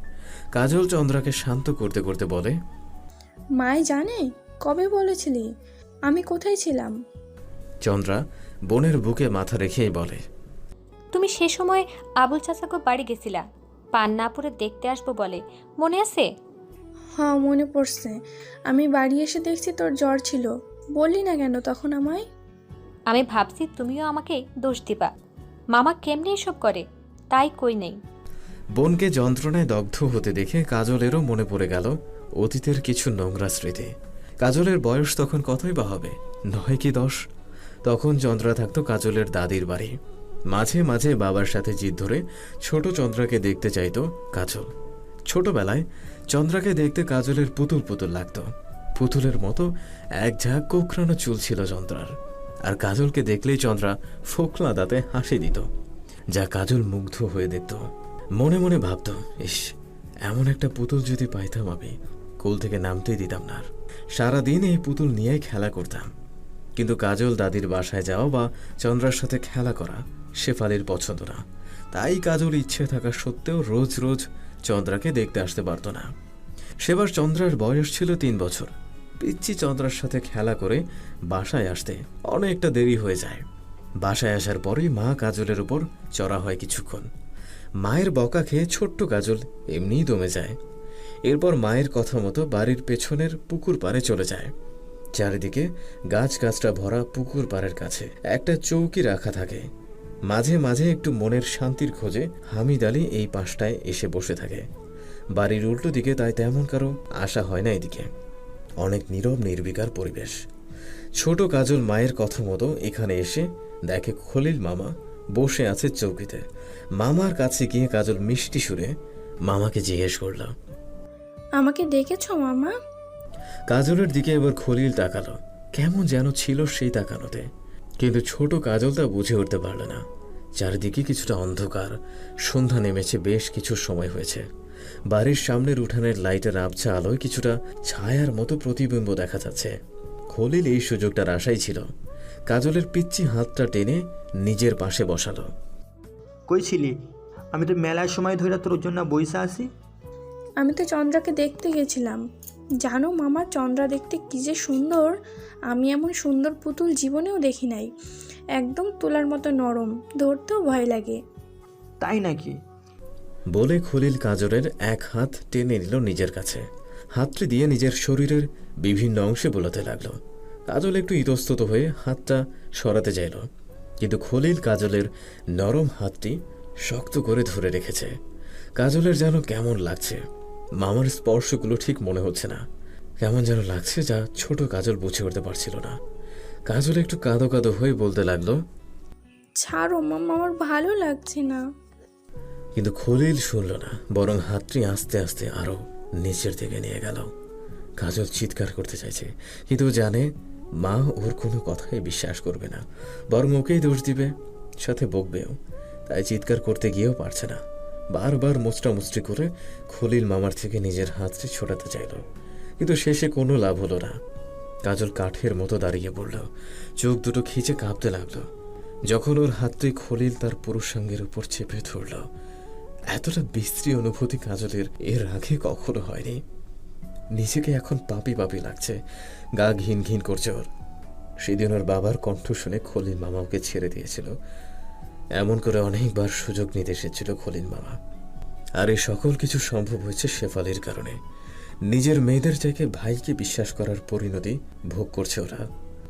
কাজল চন্দ্রাকে শান্ত করতে করতে বলে, মাই জানে? কবে বলেছিলি? আমি কোথায় ছিলাম? চন্দ্রা বোনের বুকে মাথা রেখেই বলে, তুমি সে সময় আবুল চাচাকে বাড়ি গেছিলা, পান্নাপুরে দেখতে আসবো বলে, মনে আছে? হ্যাঁ, মনে পড়ছে। আমি বাড়ি এসে দেখছি তোর জ্বর ছিল। বললি না কেন তখন আমায়? আমি ভাবছি তুমিও আমাকে দোষ দিবা, মামা কেমনে এসব করে, তাই কই নেই। বোনকে যন্ত্রণায় দগ্ধ হতে দেখে কাজলেরও মনে পড়ে গেল অতীতের কিছু নোংরা স্মৃতি। কাজলের বয়স তখন কতই বা হবে, 9 কি 10। তখন চন্দ্রা থাকতো কাজলের দাদির বাড়ি। মাঝে মাঝে বাবার সাথে জিদ ধরে ছোট চন্দ্রাকে দেখতে চাইতো কাজল। ছোটবেলায় চন্দ্রাকে দেখতে কাজলের পুতুল পুতুল লাগতো। পুতুলের মতো এক ঝাঁক কোঁকড়ানো চুল ছিল চন্দ্রার, আর কাজলকে দেখলেই চন্দ্রা ফোকলা দাঁতে হাসি দিত, যা কাজল মুগ্ধ হয়ে দেখত। মনে মনে ভাবত, ইস, এমন একটা পুতুল যদি পাইতাম আমি, কোল থেকে নামতেই দিতাম না। সারাদিন এই পুতুল নিয়েই খেলা করতাম। কিন্তু কাজল দাদির বাসায় যাওয়া বা চন্দ্রার সাথে খেলা করা শেফালির পছন্দ না। তাই কাজল ইচ্ছে থাকা সত্ত্বেও রোজ রোজ চন্দ্রাকে দেখতে আসতে পারত না। সেবার চন্দ্রার বয়স ছিল 3 বছর। পিচ্ছি চন্দ্রার সাথে খেলা করে বাসায় আসতে অনেকটা দেরি হয়ে যায়। বাসায় আসার পরেই মা কাজলের উপর চড়া হয় কিছুক্ষণ। মায়ের বকা খেয়ে ছোট্ট কাজল এমনিই দমে যায়। এরপর মায়ের কথা মতো বাড়ির পেছনের পুকুর পাড়ে চলে যায়। চারিদিকে গাছগাছরা ভরা পুকুর পাড়ের কাছে একটা চৌকি রাখা থাকে। মাঝে মাঝে একটু মনের শান্তির খোঁজে হামিদ আলী এই পাশটায় এসে বসে থাকে। বাড়ির উল্টো দিকে তাই তেমন কারো আসা হয় না এদিকে। অনেক নীরব নির্বিকার পরিবেশ। ছোট কাজল মায়ের কথা মতো এখানে এসে দেখে খলিল মামা বসে আছে চৌকিতে। মামার কাছে গিয়ে কাজল মিষ্টি সুরে মামাকে জিজ্ঞেস করল, আমাকে ডেকেছো মামা? কাজলের দিকে এবার খলিল তাকালো। কেমন যেন ছিল সেই তাকানোতে, কিন্তু ছোট কাজল তা বুঝে উঠতে পারল না। চারিদিকে কিছুটা অন্ধকার। সন্ধ্যা নেমেছে, বেশ কিছু সময় হয়েছে। বাড়ির সামনের উঠানের লাইটের আবছা আলোয় কিছুটা ছায়ার মতো প্রতিবিম্ব দেখা যাচ্ছে। খলিল এই সুযোগটার আশাই ছিল। কাজলের পিচ্ছি হাতটা টেনে নিজের পাশে বসালো। কই ছিলি? আমি তো মেলার সময় ধরে তোর জন্য বইসা আছি। আমি তো চন্দ্রাকে দেখতে গেছিলাম। জানো মামা, চন্দ্রা দেখতে কি যে সুন্দর! আমি এমন সুন্দর পুতুল জীবনেও দেখি নাই। একদম তুলার মতো নরম, ধরতেও ভয় লাগে। তাই নাকি? বলে খলিল কাজলের এক হাত টেনে নিল নিজের কাছে। হাতটি দিয়ে নিজের শরীরের বিভিন্ন অংশে বোলাতে লাগলো। কাজল একটু ইতস্তত হয়ে হাতটা সরাতে চাইল, কিন্তু খলিল কাজলের নরম হাতটি শক্ত করে ধরে রেখেছে। কাজলের যেন কেমন লাগছে। মামার স্পর্শগুলো ঠিক মনে হচ্ছে না, কেমন যেন লাগছে, যা ছোট কাজল বুঝে উঠতে পারছিল না। কাজল একটু কাঁদো কাঁদো হয়ে বলতে লাগলো, ছাড়ো মামা, আমার ভালো লাগছে না। কিন্তু খলিল শুনল না, বরং হাতটি আস্তে আস্তে আরো নিচের দিকে নিয়ে গেল। কাজল চিৎকার করতে চাইছে, কিন্তু জানে মা ওর কোনো কথাই বিশ্বাস করবে না, বরং ওকেই দোষ দিবে, সাথে বকবেও। তাই চিৎকার করতে গিয়েও পারছে না। বারবার মোচড়ামুচড়ি করে খলিল মামার থেকে নিজের হাতটি ছোটাতে চাইল, কিন্তু শেষে কোনো লাভ হলো না। কাজল কাঠের মতো দাঁড়িয়ে পড়ল, চোখ দুটো খিচে কাঁপতে লাগলো। যখন ওর হাতটি খলিল তার পুরুষাঙ্গের উপর চেপে ধরল, এতটা বিশ্রী অনুভূতি কাজলের এর আগে কখনো হয়নি। নিজেকে এখন পাপি পাপি লাগছে, গা ঘিন ঘিন করছে ওর। সেদিন ওর বাবার কণ্ঠ শুনে খলিল মামা ওকে ছেড়ে দিয়েছিল। এমন করে অনেকবার সুযোগ নিতে এসেছিল খলিল মামা। আর এই সকল কিছু সম্ভব হয়েছে শেফালির কারণে। নিজের মেয়েদের থেকে ভাইকে বিশ্বাস করার পরিণতি ভোগ করছে ওরা।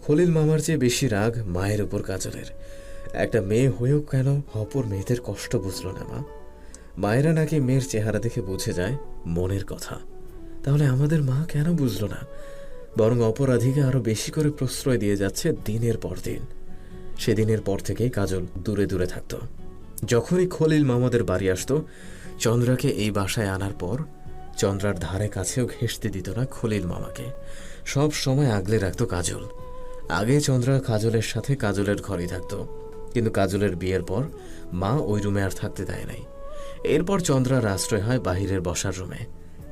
খলিল মামার চেয়ে বেশি রাগ মায়ের উপর কাজলের। একটা মেয়ে হয়েও কেন অপর মেয়েদের কষ্ট বুঝল না মা? মায়েরা নাকি মেয়ের চেহারা দেখে বুঝে যায় মনের কথা। তাহলে আমাদের মা কেন বুঝলো না? বরং অপরাধীকে আরো বেশি করে প্রশ্রয় দিয়ে যাচ্ছে দিনের পর দিন। সেদিনের পর থেকেই কাজল দূরে দূরে থাকত। যখনই খলিল মামাদের বাড়ি আসতো, চন্দ্রাকে এই বাসায় আনার পর চন্দ্রার ধারে কাছেও ঘেঁষতে দিত না খলিল মামাকে। সব সময় আগলে রাখত কাজল। আগে চন্দ্রা কাজলের সাথে কাজলের ঘরেই থাকত, কিন্তু কাজলের বিয়ের পর মা ওই রুমে আর থাকতে দেয় নাই। এরপর চন্দ্রার আশ্রয় হয় বাহিরের বসার রুমে,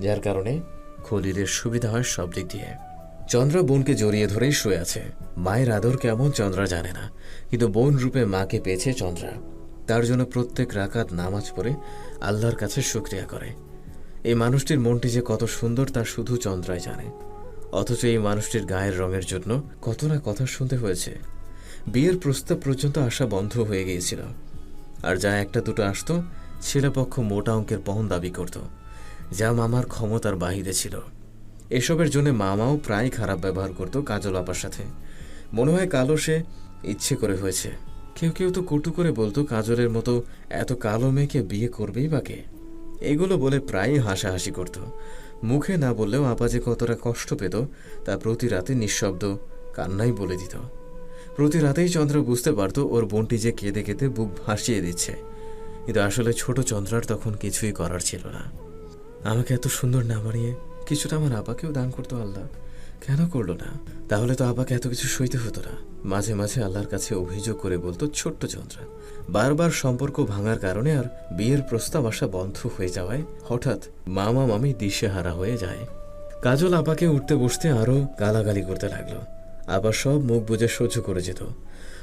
যার কারণে খলিলের সুবিধা হয় সব দিক দিয়ে। চন্দ্রা বোনকে জড়িয়ে ধরেই শুয়ে আছে। মায়ের আদর কেমন চন্দ্রা জানে না, কিন্তু বোন রূপে মাকে পেয়েছে চন্দ্রা। তার জন্য প্রত্যেক রাকাত নামাজ পড়ে আল্লাহর কাছে শুকরিয়া করে। এই মানুষটির মনটি যে কত সুন্দর তা শুধু চন্দ্রাই জানে। অথচ এই মানুষটির গায়ের রঙের জন্য কত না কথা শুনতে হয়েছে। বিয়ের প্রস্তাব পর্যন্ত আসা বন্ধ হয়ে গিয়েছিল, আর যা একটা দুটো আসতো ছেলেপক্ষ মোটা অঙ্কের পণ দাবি করত, যা মামার ক্ষমতার বাহিরে ছিল। এসবের জন্য মামাও প্রায় খারাপ ব্যবহার করত কাজল আপার সাথে। মনে হয় কালো সে ইচ্ছে করে হয়েছে। কেউ কেউ তো কটু করে বলতো কাজলের মতো এত কালো মেয়েকে বিয়ে করবেই বা কে। এগুলো বলে প্রায়ই হাসাহাসি করত। মুখে না বললেও আপা যে কতটা কষ্ট পেত তা প্রতি রাতে নিঃশব্দ কান্নাই বলে দিত। প্রতি রাতেই চন্দ্র বুঝতে পারত ওর বোনটি যে কেঁদে কেঁদে বুক ভাসিয়ে দিচ্ছে, কিন্তু আসলে ছোট চন্দ্রার তখন কিছুই করার ছিল না। আমাকে এত সুন্দর না বানিয়ে কিছুটা আমার আপাকেও দান করতো আল্লাহ, কেন করলো না? তাহলে তো আপাকে এত কিছু সইতে হতো না। মাঝে মাঝে আল্লাহর কাছে অভিযোগ করে বলতো ছোট্ট চন্দ্রা। বারবার সম্পর্ক ভাঙার কারণে আর বিয়ের প্রস্তাব আসা বন্ধ হয়ে যাওয়ায় হঠাৎ মামা মামি দিশেহারা হয়ে যায়। কাজল আপাকে উঠতে বসতে আরো গালাগালি করতে লাগলো। আপা সব মুখ বুজে সহ্য করে যেত।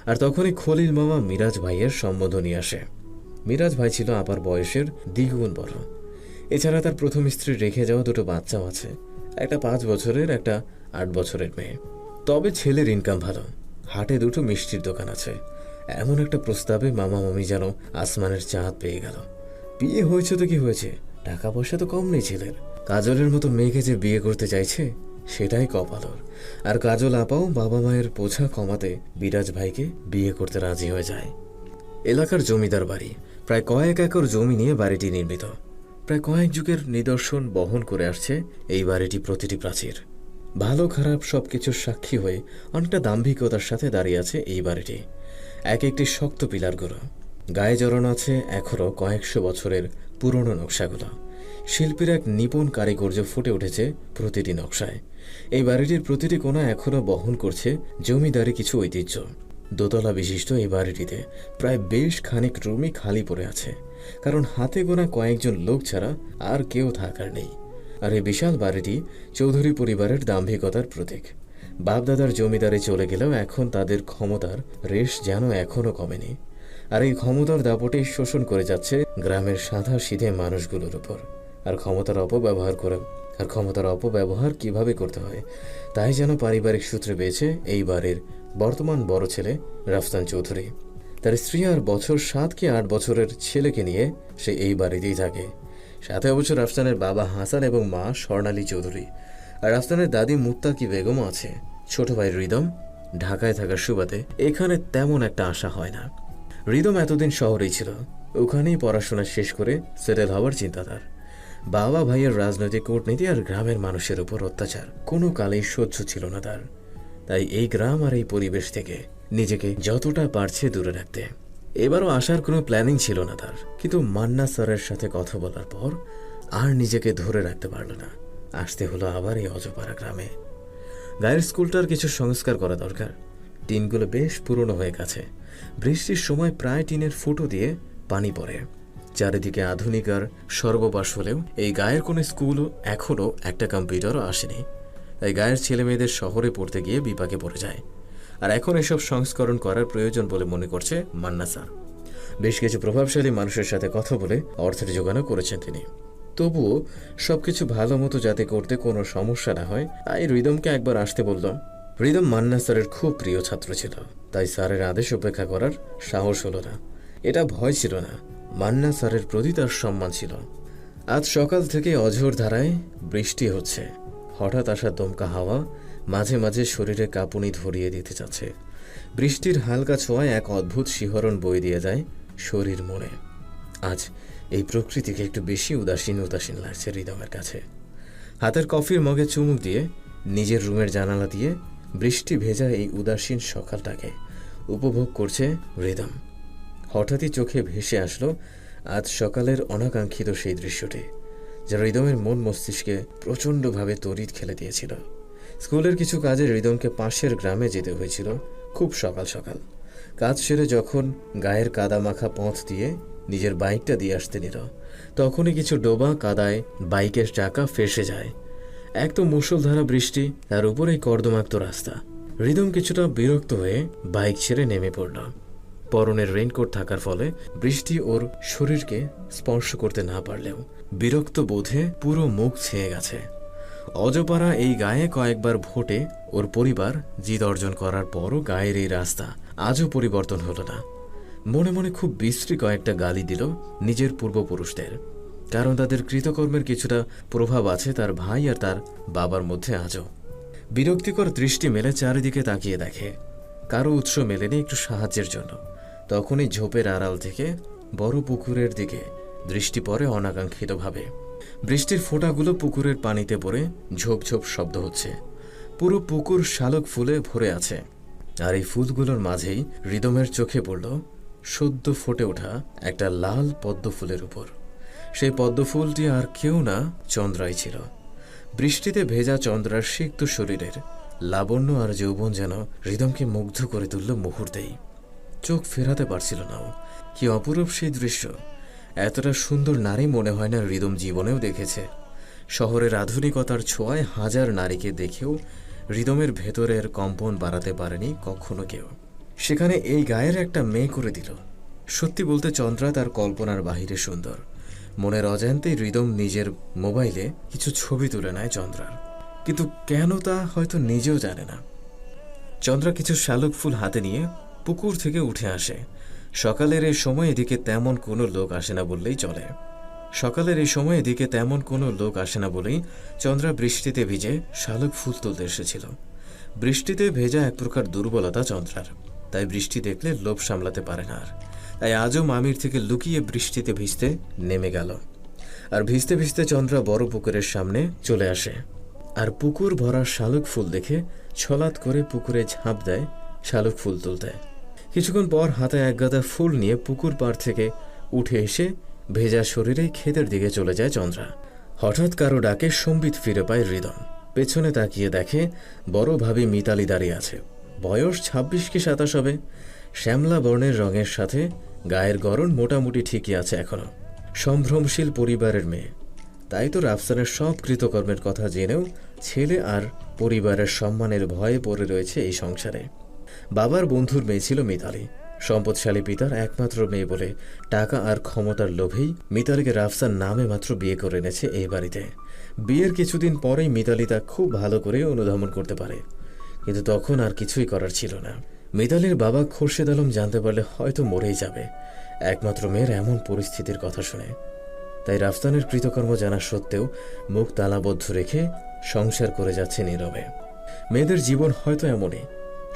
আর তখনই খলিল মামা মিরাজ ভাইয়ের সম্বোধন নিয়ে আসে। মিরাজ ভাই ছিল আপার বয়সের দ্বিগুণ বড়। এছাড়া তার প্রথম স্ত্রী রেখে যাওয়া দুটো বাচ্চাও আছে, একটা 5 বছরের, একটা 8 বছরের মেয়ে। তবে ছেলের ইনকাম ভালো, হাটে দুটো মিষ্টির দোকান আছে। এমন একটা প্রস্তাবে মামা মামি যেন আসমানের চাঁদ পেয়ে গেল। বিয়ে হয়েছে তো কি হয়েছে, টাকা পয়সা তো কম নেই ছেলের। কাজলের মতো মেয়েকে যে বিয়ে করতে চাইছে সেটাই কপাল ওর। আর কাজল আপাও বাবা মায়ের বোঝা কমাতে বিরাজ ভাইকে বিয়ে করতে রাজি হয়ে যায়। এলাকার জমিদার বাড়ি, প্রায় কয়েক একর জমি নিয়ে বাড়িটি নির্মিত। প্রায় কয়েক যুগের নিদর্শন বহন করে আসছে এই বাড়িটি। প্রতিটি প্রাচীর ভালো খারাপ সবকিছুর সাক্ষী হয়ে অনেকটা দাম্ভিকতার সাথে দাঁড়িয়ে আছে এই বাড়িটি। এক একটি শক্ত পিলারগুলো, গায়ে জড়ানো আছে এখনও কয়েকশো বছরের পুরনো নকশাগুলো। শিল্পীর এক নিপুণ কারিগর্য ফুটে উঠেছে প্রতিটি নকশায়। এই বাড়িটির প্রতিটি কোণা এখনও বহন করছে জমিদারি কিছু ঐতিহ্য। দোতলা বিশিষ্ট এই বাড়িটিতে প্রায় বেশ খানিক রুমই খালি পড়ে আছে, কারণ হাতে গোনা কয়েকজন লোক ছাড়া আর কেউ থাকার নেই। আর এই বিশাল বাড়িটি চৌধুরী পরিবারের দাম্ভিকতার প্রতীক। বাপদাদার জমিদারি চলে গেলেও এখন তাদের ক্ষমতার রেশ যেন এখনও কমেনি। আর এই ক্ষমতার দাপটেই শোষণ করে যাচ্ছে গ্রামের সাদা সিধে মানুষগুলোর উপর। আর ক্ষমতার অপব্যবহার কিভাবে করতে হয় তাই যেন পারিবারিক সূত্রে পেয়েছে এই বাড়ির বর্তমান বড় ছেলে রাফসান চৌধুরী। তার স্ত্রী আর বছর 7 কি 8 বছরের ছেলেকে নিয়ে সে এই বাড়িতেই থাকে। সাথে অবশ্য রাফসানের বাবা হাসান এবং মা স্বর্ণালী চৌধুরী। আর রাফসানের দাদি মুত্তাকি বেগমও আছে। ছোট ভাই রিদম ঢাকায় থাকার সুবাদে এখানে তেমন একটা আশা হয় না। রিদম এতদিন শহরেই ছিল, ওখানেই পড়াশোনা শেষ করে সেটেল হওয়ার চিন্তা তার। বাবা ভাইয়ের রাজনৈতিক কূটনীতি আর গ্রামের মানুষের উপর অত্যাচার কোনো কালেই সহ্য ছিল না তার। তাই এই গ্রাম আর এই পরিবেশ থেকে নিজেকে যতটা পারছে দূরে রাখতে। এবারও আসার কোনো প্ল্যানিং ছিল না তার, কিন্তু মান্না স্যারের সাথে কথা বলার পর আর নিজেকে ধরে রাখতে পারল না। আসতে হলো আবার এই অজপাড়া গ্রামে। গায়ের স্কুলটার কিছু সংস্কার করা দরকার। টিনগুলো বেশ পুরনো হয়ে গেছে, বৃষ্টির সময় প্রায় টিনের ফুটো দিয়ে পানি পড়ে। চারিদিকে আধুনিক আর সর্ববাস হলেও এই গায়ের কোনো স্কুলও এখনও একটা কম্পিউটারও আসেনি। তাই গায়ের ছেলে মেয়েদের শহরে পড়তে গিয়ে বিপাকে পড়ে যায়। আর এখন এসব সংস্করণ করার প্রয়োজন বলে মনে করছে মান্না স্যার। বেশ কিছু প্রভাবশালী মানুষের সাথে কথা বলে অর্থের জোগানও করেছেন তিনি। তবুও সবকিছু ভালো মতো যাতে করতে কোনো সমস্যা না হয় তাই রিদমকে একবার আসতে বললাম। রিদম মান্না স্যারের খুব প্রিয় ছাত্র ছিল, তাই স্যারের আদেশ উপেক্ষা করার সাহস হলো না। এটা ভয় ছিল না, মান্না স্যারের প্রতি তার সম্মান ছিল। আজ সকাল থেকে অঝোর ধারায় বৃষ্টি হচ্ছে। হঠাৎ আসা দমকা হাওয়া মাঝে মাঝে শরীরে কাঁপুনি ধরিয়ে দিতে যাচ্ছে। বৃষ্টির হালকা ছোঁয়ায় এক অদ্ভুত শিহরণ বয়ে দিয়ে যায় শরীর মনে। আজ এই প্রকৃতিকে একটু বেশি উদাসীন লাগছে রিদমের কাছে। হাতের কফির মগে চুমুক দিয়ে নিজের রুমের জানালা দিয়ে বৃষ্টি ভেজা এই উদাসীন সকালটাকে উপভোগ করছে রিদম। হঠাৎই চোখে ভেসে আসলো আজ সকালের অনাকাঙ্ক্ষিত সেই দৃশ্যটি, যা রিদমের মন মস্তিষ্কে প্রচণ্ডভাবে তড়িৎ খেলে দিয়েছিল। স্কুলের কিছু কাজে রিদমকে পাশের গ্রামে যেতে হয়েছিল খুব সকাল সকাল। কাজ সেরে যখন গায়ের কাদা মাখা পথ দিয়ে নিজের বাইকটা দিয়ে আসতে নিল, তখনই কিছু ডোবা কাদায় বাইকের চাকা ফেসে যায়। এক তো মুষলধারা বৃষ্টি, তার উপরেই কর্দমাক্ত রাস্তা। রিদম কিছুটা বিরক্ত হয়ে বাইক ছেড়ে নেমে পড়ল। পরনের রেইনকোট থাকার ফলে বৃষ্টি ওর শরীরকে স্পর্শ করতে না পারলেও বিরক্ত বোধে পুরো মুখ ছেয়ে গেছে। অজপাড়া এই গায়ে কয়েকবার ভোটে ওর পরিবার জিত অর্জন করার পরও গায়ের এই রাস্তা আজও পরিবর্তন হলো না। মনে মনে খুব বিশ্রী কয়েকটা গালি দিল নিজের পূর্বপুরুষদের, কারণ তাদের কৃতকর্মের কিছুটা প্রভাব আছে তার ভাই আর তার বাবার মধ্যে আজও। বিরক্তিকর দৃষ্টি মেলে চারিদিকে তাকিয়ে দেখে, কারো উৎস মেলেনি একটু সাহায্যের জন্য। তখনই ঝোপের আড়াল থেকে বড় পুকুরের দিকে দৃষ্টি পড়ে অনাকাঙ্ক্ষিতভাবে। বৃষ্টির ফোঁটাগুলো পুকুরের পানিতে পড়ে ঝোপ ঝোপ শব্দ হচ্ছে। পুরো পুকুর শালক ফুলে ভরে আছে। আর এই ফুলগুলোর মাঝেই রিদমের চোখে পড়ল সদ্য ফুটে ওঠা একটা লাল পদ্ম ফুলের উপর। সেই পদ্ম ফুলটি আর কেউ না, চন্দ্রাই ছিল। বৃষ্টিতে ভেজা চন্দ্রার সিক্ত শরীরের লাবণ্য আর যৌবন যেন রিদমকে মুগ্ধ করে তুলল মুহূর্তেই। চোখ ফেরাতে পারছিল না। কি অপরূপ সেই দৃশ্য! এতটা সুন্দর নারী মনে হয় না রিদম জীবনেও দেখেছে। শহরের আধুনিকতার ছোঁয়ায় হাজার নারীকে দেখেও রিদমের ভেতরের কম্পন বাড়াতে পারেনি কখনো কেউ। সেখানে এই গায়ের একটা মেয়ে করে দিল। সত্যি বলতে চন্দ্রা তার কল্পনার বাহিরে সুন্দর। মনের অজান্তেই রিদম নিজের মোবাইলে কিছু ছবি তুলে নেয় চন্দ্রার, কিন্তু কেন তা হয়তো নিজেও জানে না। চন্দ্রা কিছু শালুক ফুল হাতে নিয়ে পুকুর থেকে উঠে আসে। সকালের এই সময় এদিকে তেমন কোনো লোক আসে না বললেই চলে। সকালের এই সময় এদিকে তেমন কোনো লোক আসে না বলেই চন্দ্রা বৃষ্টিতে ভিজে শালুক ফুল তুলতে এসেছিল। বৃষ্টিতে ভেজা এক প্রকার দুর্বলতা চন্দ্রার, তাই বৃষ্টি দেখলে লোভ সামলাতে পারে না আর। তাই আজও মামির থেকে লুকিয়ে বৃষ্টিতে ভিজতে নেমে গেল। আর ভিজতে ভিজতে চন্দ্রা বড় পুকুরের সামনে চলে আসে, আর পুকুর ভরা শালুক ফুল দেখে ছলাৎ করে পুকুরে ঝাঁপ দেয় শালুক ফুল তুলতে। কিছুক্ষণ পর হাতে এক গাদা ফুল নিয়ে পুকুর পাড় থেকে উঠে এসে ভেজা শরীরে ক্ষেতের দিকে চলে যায় চন্দ্রা। হঠাৎ কারো ডাকে সম্বিত ফিরে পায় হৃদম। পেছনে তাকিয়ে দেখে বড় ভাবি মিতালি দাঁড়িয়ে আছে। বয়স 26 কি 27 হবে। শ্যামলা বর্ণের রঙের সাথে গায়ের গড়ন মোটামুটি ঠিকই আছে এখনো। সম্ভ্রমশীল পরিবারের মেয়ে, তাই তো রাফসানের সব কৃতকর্মের কথা জেনেও ছেলে আর পরিবারের সম্মানের ভয়ে পড়ে রয়েছে এই সংসারে। বাবার বন্ধুর মেয়ে ছিল মিতালি। সম্পদশালী পিতার একমাত্র মেয়ে বলে টাকা আর ক্ষমতার লোভেই মিতালিকে রাফসান নামে মাত্র বিয়ে করে এনেছে এই বাড়িতে। বিয়ের কিছুদিন পরেই মিতালি তা খুব ভালো করে অনুধাবন করতে পারে, কিন্তু তখন আর কিছুই করার ছিল না। মিতালির বাবা খোরশেদ আলম জানতে পারলে হয়তো মরেই যাবে একমাত্র মেয়ের এমন পরিস্থিতির কথা শুনে। তাই রাফসানের কৃতকর্ম জানা সত্ত্বেও মুখ তালাবদ্ধ রেখে সংসার করে যাচ্ছে নীরবে। মেয়েদের জীবন হয়তো এমনই,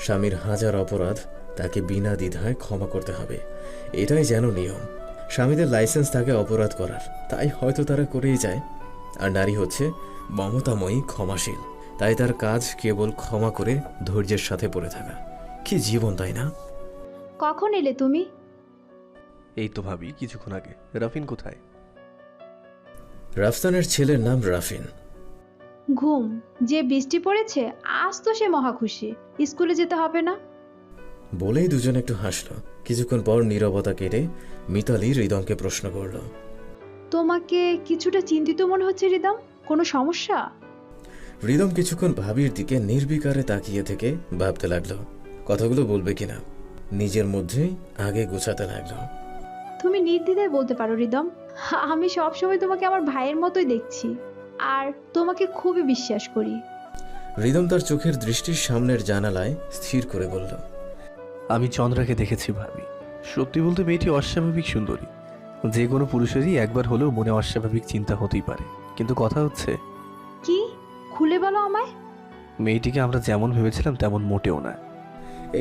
স্বামীর হাজার অপরাধ তাকে বিনা দ্বিধায় ক্ষমা করতে হবে, এটাই যেন নিয়ম। স্বামীদের লাইসেন্স থাকে অপরাধ করার, তাই হয়তো তারা করেই যায়। আর নারী হচ্ছে মমতাময়ী, ক্ষমাশীল, তাই তার কাজ কেবল ক্ষমা করে ধৈর্যের সাথে পড়ে থাকা। কি জীবন, তাই না? কখন এলে তুমি? এই তো ভাবি কিছুক্ষণ আগে। রাফিন কোথায়? রাফসানের ছেলের নাম রাফিন। ঘুম। যে বৃষ্টি পড়েছে আজ তো সে মহা খুশি, স্কুলে যেতে হবে না। বলেই দুজন একটু হাসল। কিছুক্ষণ পর নীরবতা কেটে মিতালি হৃদমকে প্রশ্ন করল, তোমাকে কিছুটা চিন্তিত মনে হচ্ছে হৃদম, কোনো সমস্যা? হৃদম কিছুক্ষণ ভাবির দিকে নির্বিকারে তাকিয়ে থেকে ভাবতে লাগলো কথাগুলো বলবে কিনা। নিজের মধ্যেই আগে গোছাতে লাগলো। তুমি নির্দ্বিধায় বলতে পারো হৃদম, আমি সবসময় তোমাকে আমার ভাইয়ের মতোই দেখছি আর তোমাকে খুবই বিশ্বাস করি। হৃদম তার চোখের দৃষ্টির সামনের জানালায় স্থির করে বলল, আমি চন্দ্রাকে দেখেছি ভাবি। সত্যি বলতে মেয়েটি অস্বাভাবিক সুন্দরী। যে কোনো পুরুষেরই একবার হলেও মনে অস্বাভাবিক চিন্তা হতেই পারে, কিন্তু কথা হচ্ছে কি, খুলে বলো আমায়। মেয়েটিকে আমরা যেমন ভেবেছিলাম তেমন মোটেও না।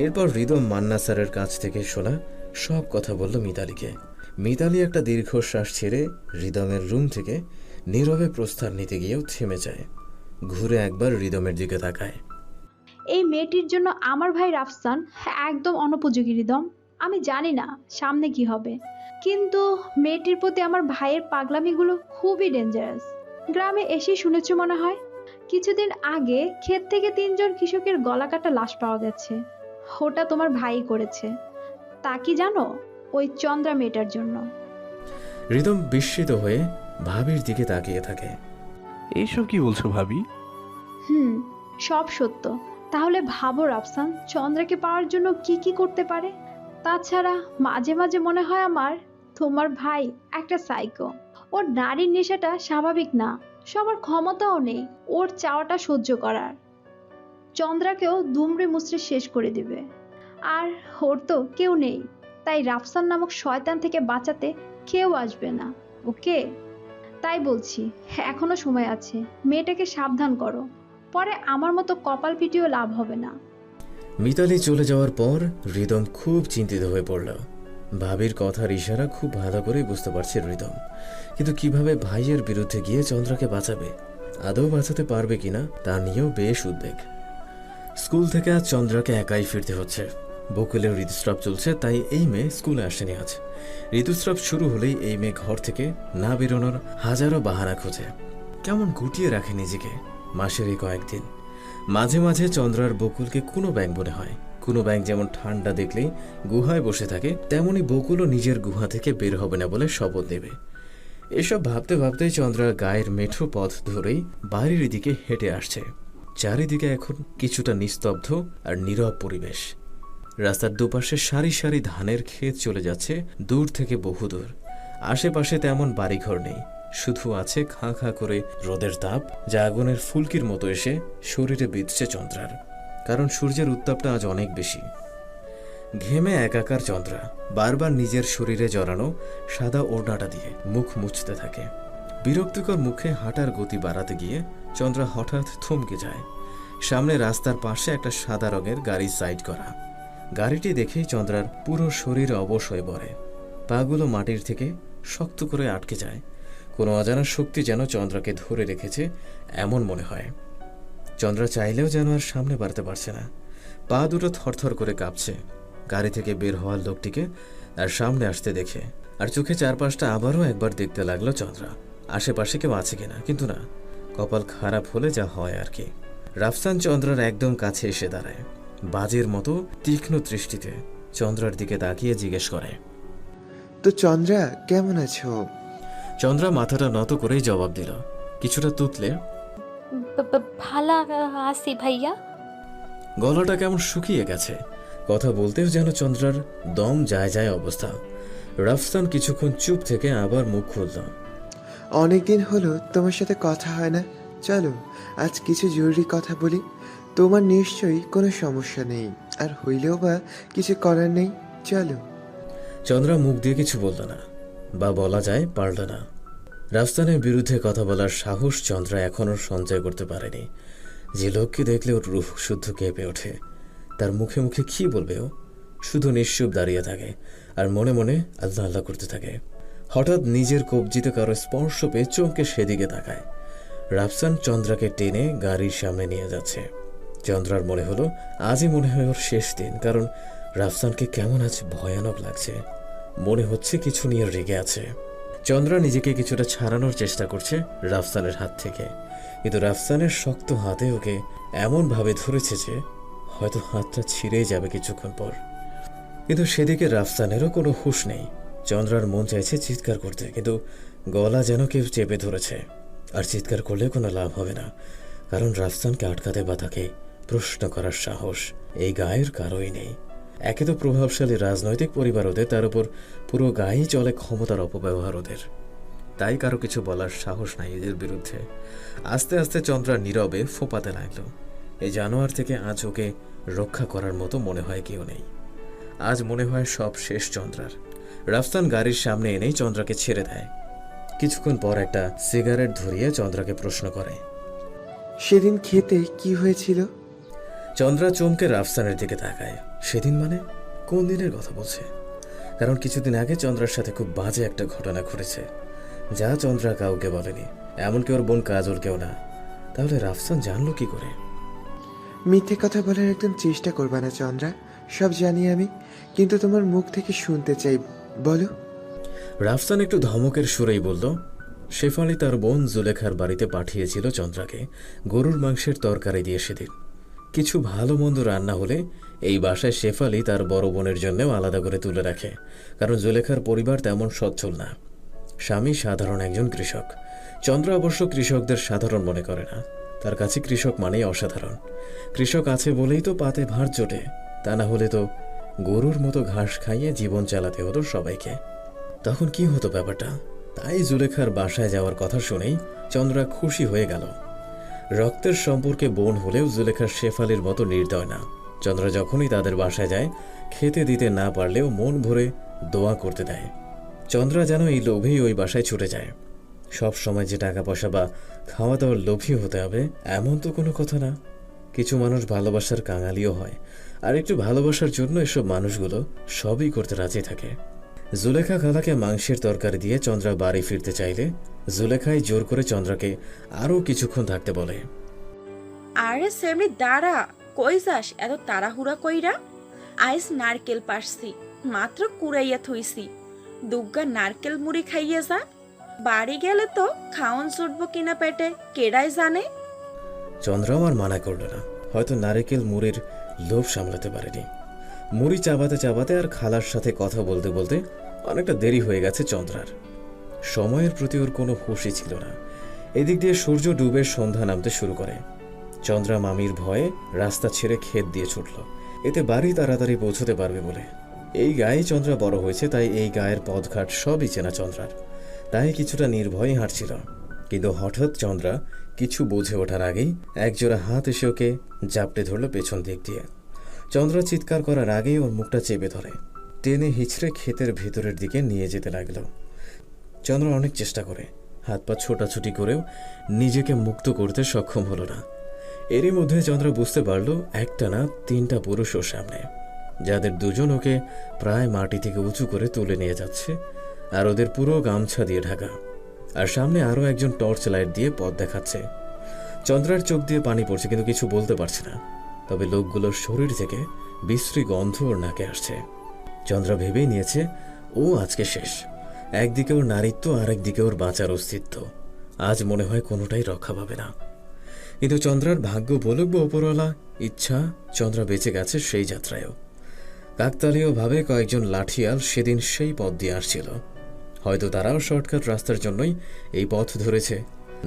এরপর হৃদম মান্না স্যারের কাছ থেকে শোনা সব কথা বলল মিতালিকে। মিতালি একটা দীর্ঘশ্বাস ছেড়ে হৃদমের রুম থেকে নীরবে প্রস্থান নিতে গিয়েও থেমে যায়। ঘুরে একবার হৃদমের দিকে তাকায়। এই মেয়েটির জন্য আমার ভাই রাফসান একদম অনুপযোগী হৃদম। আমি জানি না সামনে কি হবে, কিন্তু মেয়েটির প্রতি আমার ভাইয়ের পাগলামিগুলো খুবই ডেঞ্জারাস। গ্রামে এসেই শুনেছ মনে হয়, কিছুদিন আগে ক্ষেত থেকে 3 জন কৃষকের গলা কাটা লাশ পাওয়া গেছে। ওটা তোমার ভাই করেছে। তা কি জানো? ওই চন্দ্রা মেয়েটার জন্য। হৃদম বিস্মিত হয়ে ভাবির দিকে তাকিয়ে থাকে। এইসব কি বলছো ভাবি? সব সত্য। তাহলে ভাবো রাফসান চন্দ্রাকে পাওয়ার জন্য কি কি করতে পারে। তাছাড়া মাঝে মাঝে মনে হয় আমার তোমার ভাই একটা সাইকো। ওর নারীর নেশাটা স্বাভাবিক না, সবার ক্ষমতাও নেই ওর চাওয়াটা সহ্য করার। চন্দ্রাকেও দুমড়ে মুচড়ে শেষ করে দিবে। আর ওর তো কেউ নেই, তাই রাফসান নামক শয়তান থেকে বাঁচাতে কেউ আসবে না। ওকে, তাই বলছি এখনো সময় আছে, মেয়েটাকে সাবধান করো, পরে আমার মতো কপাল পিটিও লাভ হবে না। মিতালি চলে যাওয়ার পর হৃদম খুব চিন্তিত হয়ে পড়ল। ভাবির কথার ইশারা খুব ভালো করে বুঝতে পারছে হৃদম, কিন্তু কিভাবে ভাইয়ের বিরুদ্ধে গিয়ে চন্দ্রাকে বাঁচাবে, আদৌ বাঁচাতে পারবে কিনা তা নিয়েও বেশ উদ্বেগ। স্কুল থেকে আজ চন্দ্রাকে একাই ফিরতে হচ্ছে। বকুলের ঋতুস্রাব চলছে, তাই এই মেয়ে স্কুলে আসেনি আজ। ঋতুস্রাব শুরু হলেই এই মেয়ে ঘর থেকে না বেরোনোর হাজারো বাহানা খোঁজে। কেমন গুটিয়ে রাখে নিজেকে মাসের এই কয়েকদিন। মাঝে মাঝে চন্দ্রার বকুলকে কোনো ব্যাঙ মনে হয়। কোনো ব্যাঙ যেমন ঠান্ডা দেখলেই গুহায় বসে থাকে, তেমনি বকুলও নিজের গুহা থেকে বের হবে না বলে শপথ নেবে। এসব ভাবতে ভাবতেই চন্দ্রার গায়ের মেঠো পথ ধরেই বাড়ির দিকে হেঁটে আসছে। চারিদিকে এখন কিছুটা নিস্তব্ধ আর নীরব পরিবেশ। রাস্তার দুপাশে সারি সারি ধানের ক্ষেত চলে যাচ্ছে দূর থেকে বহুদূর। আশেপাশে তেমন বাড়িঘর নেই, শুধু আছে খাঁ খাঁ করে রোদের তাপ, যা আগুনের ফুলকির মতো এসে শরীরে বিঁধছে চন্দ্রার, কারণ সূর্যের উত্তাপটা আজ অনেক বেশি। ঘেমে একাকার চন্দ্রা বারবার নিজের শরীরে জড়ানো সাদা ওড়নাটা দিয়ে মুখ মুছতে থাকে। বিরক্তিকর মুখে হাঁটার গতি বাড়াতে গিয়ে চন্দ্রা হঠাৎ থমকে যায়। সামনে রাস্তার পাশে একটা সাদা রঙের গাড়ি সাইড করা। গাড়িটি দেখেই চন্দ্রার পুরো শরীর অবশ হয়ে পড়ে। পাগুলো মাটির থেকে শক্ত করে আটকে যায়। কোনো অজানা শক্তি যেন চন্দ্রাকে ধরে রেখেছে এমন মনে হয়। চন্দ্রা চাইলেও যেন আর সামনে বাড়তে পারছে না। পা দুটো থরথর করে কাঁপছে। গাড়ি থেকে বের হওয়ার লোকটিকে তার সামনে আসতে দেখে আর চোখে চারপাশটা আবারও একবার দেখতে লাগলো চন্দ্রা, আশেপাশে কেউ আছে কিনা। কিন্তু না, কপাল খারাপ হলে যা হয় আর কি। রাফসান চন্দ্রার একদম কাছে এসে দাঁড়ায়। বাজের মতো তীক্ষ্ণ দৃষ্টিতে চন্দ্রার দিকে তাকিয়ে জিজ্ঞেস করে, তো চন্দ্রা কেমন আছো? চন্দ্রা মাথাটা নত করেই জবাব দিল, কিছুটা তুতলে। ভালা আছি ভাইয়া। গলাটা কেমন শুকিয়ে গেছে। কথা বলতেও যেন চন্দ্রার দম যায় যায় অবস্থা। রাফসান কিছুক্ষণ চুপ থেকে আবার মুখ খুলল। অনেকদিন হলো তোমার সাথে কথা হয় না, চলো আজ কিছু জরুরি কথা বলি। তোমার নিশ্চয়ই কোনো সমস্যা নেই, আর হইলেও বা কিছু করার নেই, চলো। চন্দ্রা মুখ দিয়ে কিছু বলল না, বা বলা যায় পারল না। রাফসানের বিরুদ্ধে কথা বলার সাহস চন্দ্রা এখনও সঞ্চয় করতে পারেনি। যে লোককে দেখলে ওর রুহ শুদ্ধ কেঁপে ওঠে। তার মুখে মুখে কি বলবে ও? শুধু নিশ্চুপ দাঁড়িয়ে থাকে আর মনে মনে আল্লাহ আল্লাহ করতে থাকে। হঠাৎ নিজের কবজিতে কারো স্পর্শ পেয়ে চমকে সেদিকে তাকায়। রাফসান চন্দ্রাকে টেনে গাড়ির সামনে নিয়ে যাচ্ছে। চন্দ্রার মনে হলো আজই মনে হয় ওর শেষ দিন, কারণ রাফসানকে কেমন আজ ভয়ানক লাগছে। মনে হচ্ছে কিছু নিয়ে রেগে আছে। চন্দ্রা নিজেকে কিছুটা ছাড়ানোর চেষ্টা করছে রাফসানের হাত থেকে, কিন্তু রাফসানের শক্ত হাতে ওকে এমনভাবে ধরেছে যে হয়তো হাতটা ছিঁড়েই যাবে কিছুক্ষণ পর। কিন্তু সেদিকে রাফসানেরও কোনো হুঁশ নেই। চন্দ্রার মন চাইছে চিৎকার করতে, কিন্তু গলা যেন কেউ চেপে ধরেছে। আর চিৎকার করলে কোনো লাভ হবে না, কারণ রাফসানকে আটকাতে বা তাকে প্রশ্ন করার সাহস এই গায়ের কারোই নেই। একে তো প্রভাবশালী রাজনৈতিক পরিবার ওদের, তার উপর পুরো গায়েই চলে ক্ষমতার অপব্যবহার ওদের। তাই কারো কিছু বলার সাহস নাই এদের বিরুদ্ধে। আস্তে আস্তে চন্দ্রা নীরবে ফোঁপাতে লাগলো। এই জানোয়ার থেকে আজ ওকে রক্ষা করার মতো মনে হয় কেউ নেই। আজ মনে হয় সব শেষ চন্দ্রার। রাফসান গাড়ির সামনে এনেই চন্দ্রাকে ছেড়ে দেয়। কিছুক্ষণ পর একটা সিগারেট ধরিয়ে চন্দ্রাকে প্রশ্ন করে, সেদিন খেতে কি হয়েছিল? চন্দ্রা চমকে রাফসানের দিকে তাকায়। সেদিন মানে কোন দিনের কথা বলছে? কারণ কিছুদিন আগে চন্দ্রার সাথে খুব বাজে একটা ঘটনা ঘটেছে, যা চন্দ্রা কাউকে বলেনি, এমনকি ওর বোন কাজলকেও না। তাহলে রাফসান জানলো কি করে? মিথ্যে কথা বলার একদম চেষ্টা করবা না চন্দ্রা, সব জানি আমি, কিন্তু তোমার মুখ থেকে শুনতে চাই, বলো। রাফসান একটু ধমকের সুরেই বলল, শেফালি তার বোন জুলেখার বাড়িতে পাঠিয়েছিল চন্দ্রাকে গরুর মাংসের তরকারি দিয়ে সেদিন। কিছু ভালো মন্দ রান্না হলে এই বাসায় শেফালি তার বড় বোনের জন্যও আলাদা করে তুলে রাখে, কারণ জুলেখার পরিবার তেমন সচ্ছল না। স্বামী সাধারণ একজন কৃষক। চন্দ্রা অবশ্য কৃষকদের সাধারণ মনে করে না, তার কাছে কৃষক মানেই অসাধারণ। কৃষক আছে বলেই তো পাতে ভার জোটে, তা না হলে তো গরুর মতো ঘাস খাইয়ে জীবন চালাতে হতো সবাইকে। তখন কি হতো ব্যাপারটা? তাই জুলেখার বাসায় যাওয়ার কথা শুনেই চন্দ্রা খুশি হয়ে গেল। রক্তের সম্পর্কে বোন হলেও জুলেখার শেফালির মতো নির্দয় না। চন্দ্রা যখনই তাদের বাসায় যায়, খেতে দিতে না পারলেও মন ভরে দোয়া করতে দেয়। চন্দ্রা যেন এই লোভেই ওই বাসায় ছুটে যায়। সব সময় যে টাকা পয়সা বা খাওয়া দাওয়ার লোভী হতে হবে এমন তো কোনো কথা না। কিছু মানুষ ভালোবাসার কাঙালিও হয়, আর একটু ভালোবাসার জন্য এসব মানুষগুলো সবই করতে রাজি থাকে। জুলেখা খালাকে মাংসের তরকারি দিয়ে চন্দ্রা বাড়ি ফিরতে চাইলে জুলেখাই জোর করে চন্দ্রাকে আরও কিছুক্ষণ থাকতে বলে। আরে সেমনি দাঁড়া, কই যাস এত তাড়াহুড়া কইরা? আইস নারকেল পারছি, মাত্র কুড়াইয়া থইছি, দুগ্গা নারকেল মুড়ি খাইয়ে যা। বাড়ি গেলে তো খাওন ছুটবো কিনা পেটে কেডাই জানে। চন্দ্রাও আর মানা করল না, হয়তো নারকেল মুড়ির লোভ সামলাতে পারেনি। মুড়ি চাবাতে চাবাতে আর খালার সাথে কথা বলতে বলতে অনেকটা দেরি হয়ে গেছে চন্দ্রার। সময়ের প্রতি ওর কোনো হুঁশই ছিল না। এদিক দিয়ে সূর্য ডুবে সন্ধ্যা নামতে শুরু করে। চন্দ্রা মামির ভয়ে রাস্তা ছেড়ে ক্ষেত দিয়ে ছুটল, এতে বাড়ি তাড়াতাড়ি পৌঁছতে পারবে বলে। এই গায়ে চন্দ্রা বড় হয়েছে, তাই এই গায়ের পথঘাট সবই চেনা চন্দ্রার। তাই কিছুটা নির্ভয়ে হাঁটছিল। কিন্তু হঠাৎ চন্দ্রা কিছু বুঝে ওঠার আগেই একজোড়া হাত এসে ওকে জাপটে ধরল পেছন দিক দিয়ে। চন্দ্রা চিৎকার করার আগেই ওর মুখটা চেপে ধরে টেনে হিচড়ে ক্ষেতের ভেতরের দিকে নিয়ে যেতে লাগলো। চন্দ্র অনেক চেষ্টা করে, হাত পা ছোটাছুটি করেও নিজেকে মুক্ত করতে সক্ষম হলো না। এরই মধ্যে চন্দ্র বুঝতে পারল একটা না 3টা পুরুষ ওর সামনে, যাদের দুজন ওকে প্রায় মাটি থেকে উঁচু করে তুলে নিয়ে যাচ্ছে, আর ওদের পুরো গামছা দিয়ে ঢাকা। আর সামনে আরও একজন টর্চ লাইট দিয়ে পথ দেখাচ্ছে। চন্দ্রার চোখ দিয়ে পানি পড়ছে, কিন্তু কিছু বলতে পারছে না। তবে লোকগুলোর শরীর থেকে বিশ্রী গন্ধ ওর নাকে আসছে। চন্দ্রা ভেবেই নিয়েছে ও আজকে শেষ। একদিকে ওর নারীত্ব, আর একদিকে ওর বাঁচার অস্তিত্ব। আজ মনে হয় কোনোটাই রক্ষা পাবে না। কিন্তু চন্দ্রার ভাগ্য বলুক বা ওপরওয়ালা ইচ্ছা, চন্দ্রা বেঁচে গেছে সেই যাত্রায়ও। কাকতালীয়ভাবে কয়েকজন লাঠিয়াল সেদিন সেই পথ দিয়ে আসছিল। হয়তো তারাও শর্টকাট রাস্তার জন্যই এই পথ ধরেছে।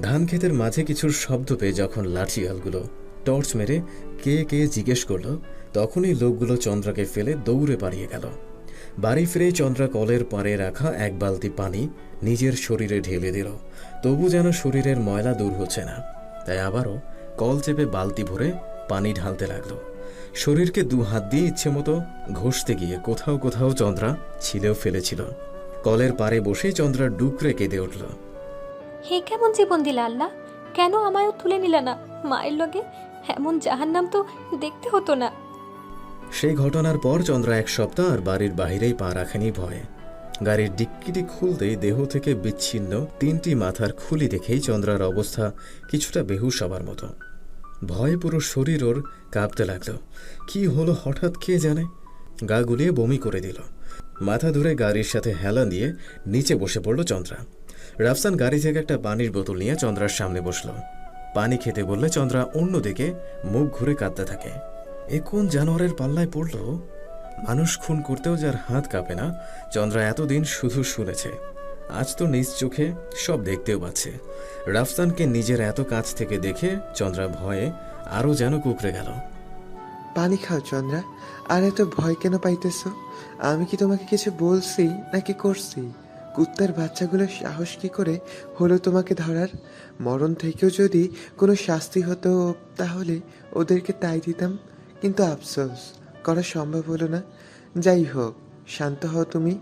ধান ক্ষেতের মাঝে কিছুর শব্দ পেয়ে যখন লাঠিয়ালগুলো টর্চ মেরে কে কে জিজ্ঞেস করলো, তখনই লোকগুলো চন্দ্রাকে ফেলে দৌড়ে পালিয়ে গেল। বাড়ি ফিরে চন্দ্রা কলের পাড়ে রাখা এক বালতি পানি নিজের শরীরে ঢেলে দিল। তবু যেন শরীরের ময়লা দূর হচ্ছে না। তাই আবারও কল চেপে বালতি ভরে পানি ঢালতে লাগলো। শরীরকে 2 হাত দিয়ে ইচ্ছে মতো ঘষতে গিয়ে কোথাও কোথাও চন্দ্রা ছিলেও ফেলেছিল। কলের পাড়ে বসে চন্দ্রা ডুকরে কেঁদে উঠল। হে কেমন জীবন দিলা আল্লাহ, কেন আমায়ও তুলে নিলা না মায়ের লগে? এমন জাহান্নাম তো দেখতে হতো না। সেই ঘটনার পর চন্দ্রা 1 সপ্তাহ আর বাড়ির বাহিরেই পা রাখেনি ভয়ে। গাড়ির ডিক্কিটি খুলতেই দেহ থেকে বিচ্ছিন্ন 3টি মাথার খুলি দেখেই চন্দ্রার অবস্থা কিছুটা বেহুশ হবার মতো। ভয়ে পুরো শরীর ওর কাঁপতে লাগলো। কি হলো হঠাৎ কে জানে। গা গুলিয়ে বমি করে দিল। মাথা ধরে গাড়ির সাথে হেলা দিয়ে নিচে বসে পড়ল চন্দ্রা। রাফসান গাড়ি থেকে একটা পানির বোতল নিয়ে চন্দ্রার সামনে বসল। পানি খেতে বললে চন্দ্রা অন্যদিকে মুখ ঘুরে কাঁদতে থাকে। এ কোন জানোয়ারের পাল্লায় পড়ল? মানুষ খুন করতেও যার হাত কাঁপে না, চন্দ্রা এতদিন শুধু শুনেছে। আজ তো নিজ চোখে সব দেখতেও পাচ্ছে। রাফসানকে নিজের এত কাছ থেকে দেখে চন্দ্রা ভয়ে আরও যেন কুকড়ে গেল। পানি খাও চন্দ্রা, আর এত ভয় কেন পাইতেছ? আমি কি তোমাকে কিছু বলছি নাকি করছি? কুত্তার বাচ্চাগুলোর সাহস কি করে হলো তোমাকে ধরার? মরণ থেকেও যদি কোনো শাস্তি হতো তাহলে ওদেরকে তাই দিতাম, কিন্তু আফসোস করা সম্ভব হলো না। যাই হোক, শান্ত হও তুমি।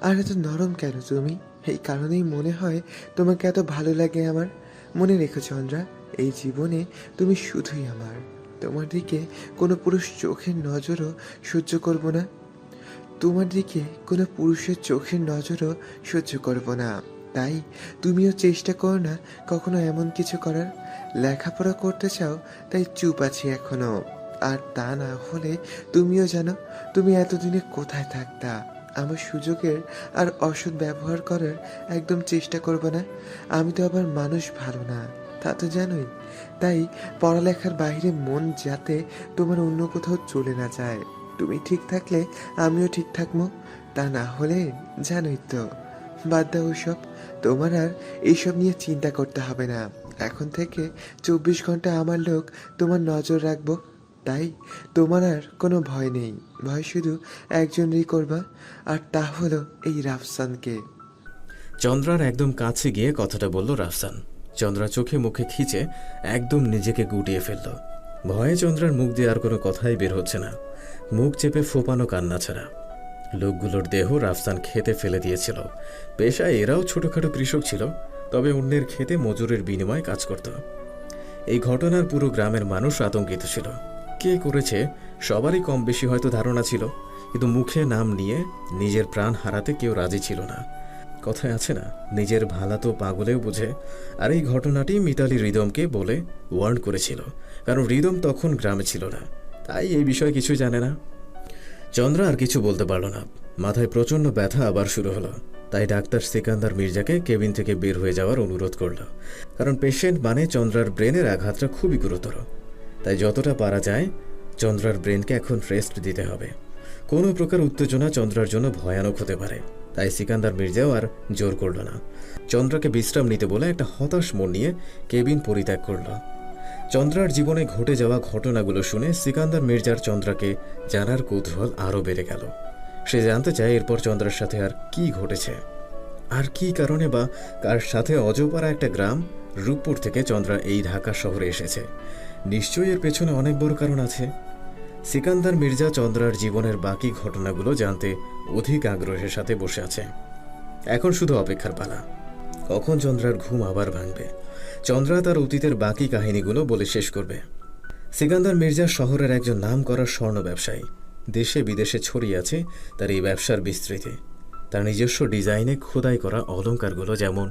আর এত নরম কেন তুমি? এই কারণেই মনে হয় তোমাকে এত ভালো লাগে আমার। মনে রেখো চন্দ্রা, এই জীবনে তুমি শুধুই আমার। তোমার দিকে কোনো পুরুষ চোখের নজরও সহ্য করব না। তোমার দিকে কোনো পুরুষের চোখের নজরও সহ্য করব না। তাই তুমিও চেষ্টা করো না কখনো এমন কিছু করার। লেখাপড়া করতে চাও তাই চুপ আছি এখনো। আর তা না হলে তুমিও জানো তুমি এতদিনে কোথায় থাকতা। আমার সুযোগের আর অসৎ ব্যবহার করার একদম চেষ্টা করবে না। আমি তো আবার মানুষ ভালো না, তা তো জানোই। তাই পড়ালেখার বাইরে মন যাতে তোমার অন্য কোথাও চলে না যায়। তুমি ঠিক থাকলে আমিও ঠিক থাকবো, তা না হলে জানোই তো। বাদ দাও ওসব, তোমার আর এইসব নিয়ে চিন্তা করতে হবে না। এখন থেকে 24 ঘন্টা আমার লোক তোমার নজর রাখবো। তাই তোমার আর কোনো ভয় নেই। ভয় শুধু একজনেরই করবা, আর তা হলো এই রাফসানকে। চন্দ্রার একদম কাছে গিয়ে কথাটা বলল রাফসান। চন্দ্রা চোখে মুখে খিচে একদম নিজেকে গুটিয়ে ফেলল। ভয়ে চন্দ্রার মুখ দিয়ে আর কোনো কথাই বের হচ্ছে না, মুখ চেপে ফোপানো কান্না ছাড়া। লোকগুলোর দেহ রাফসান খেতে ফেলে দিয়েছিল। পেশায় এরাও ছোটখাটো কৃষক ছিল, তবে অন্যের খেতে মজুরের বিনিময়ে কাজ করত। এই ঘটনার পুরো গ্রামের মানুষ আতঙ্কিত ছিল। কে করেছে সবারই কম বেশি হয়তো ধারণা ছিল, কিন্তু মুখে নাম নিয়ে নিজের প্রাণ হারাতে কেউ রাজি ছিল না। কথায় আছে না, নিজের ভালা তো পাগলেও বোঝে। আর এই ঘটনাটি মিতালি রিদমকে বলে ওয়ার্ন করেছিল, কারণ রিদম তখন গ্রামে ছিল না, তাই এই বিষয়ে কিছুই জানে না। চন্দ্রা আর কিছু বলতে পারল না। মাথায় প্রচণ্ড ব্যথা আবার শুরু হলো। তাই ডাক্তার সিকান্দার মির্জাকে কেবিন থেকে বের হয়ে যাওয়ার অনুরোধ করল, কারণ পেশেন্ট মানে চন্দ্রার ব্রেনের আঘাতটা খুবই গুরুতর। তাই যতটা পারা যায় চন্দ্রার ব্রেনকে এখন রেস্ট দিতে হবে। কোনো প্রকার উত্তেজনা চন্দ্রার জন্য ভয়ানক হতে পারে। তাই সিকান্দার মির্জাও আর জোর করল না। চন্দ্রাকে বিশ্রাম নিতে বলে একটা হতাশ মন নিয়ে কেবিন পরিত্যাগ করল। চন্দ্রার জীবনে ঘটে যাওয়া ঘটনাগুলো শুনে সিকান্দার মির্জার চন্দ্রাকে জানার কৌতূহল আরও বেড়ে গেল। সে জানতে চায় এরপর চন্দ্রার সাথে আর কি ঘটেছে, আর কি কারণে বা কার সাথে অজপাড়া একটা গ্রাম রূপপুর থেকে চন্দ্রা এই ঢাকা শহরে এসেছে। নিশ্চয়ই এর পেছনে অনেক বড় কারণ আছে। সিকান্দার মির্জা চন্দ্রার জীবনের বাকি ঘটনাগুলো জানতে অধিক আগ্রহের সাথে বসে আছে। এখন শুধু অপেক্ষার পালা, কখন চন্দ্রার ঘুম আবার ভাঙবে। চন্দ্রা তার অতীতের বাকি কাহিনীগুলো বলে শেষ করবে। সিকান্দার মির্জা শহরের একজন নামকরা স্বর্ণ ব্যবসায়ী। দেশে বিদেশে ছড়িয়ে আছে তার এই ব্যবসার বিস্তৃতি। তার নিজস্ব ডিজাইনে খোদাই করা অলংকারগুলো যেমন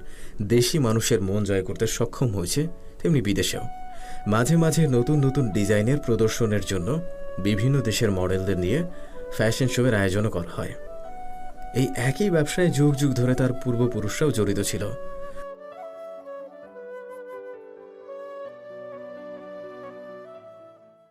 দেশি মানুষের মন জয় করতে সক্ষম হয়েছে, তেমনি বিদেশেও মাঝে মাঝে নতুন নতুন ডিজাইনের প্রদর্শনের জন্য বিভিন্ন দেশের মডেলদের নিয়ে ফ্যাশন শোয়ের আয়োজনও করা হয়। এই একই ব্যবসায় যুগ যুগ ধরে তার পূর্বপুরুষরাও জড়িত ছিল।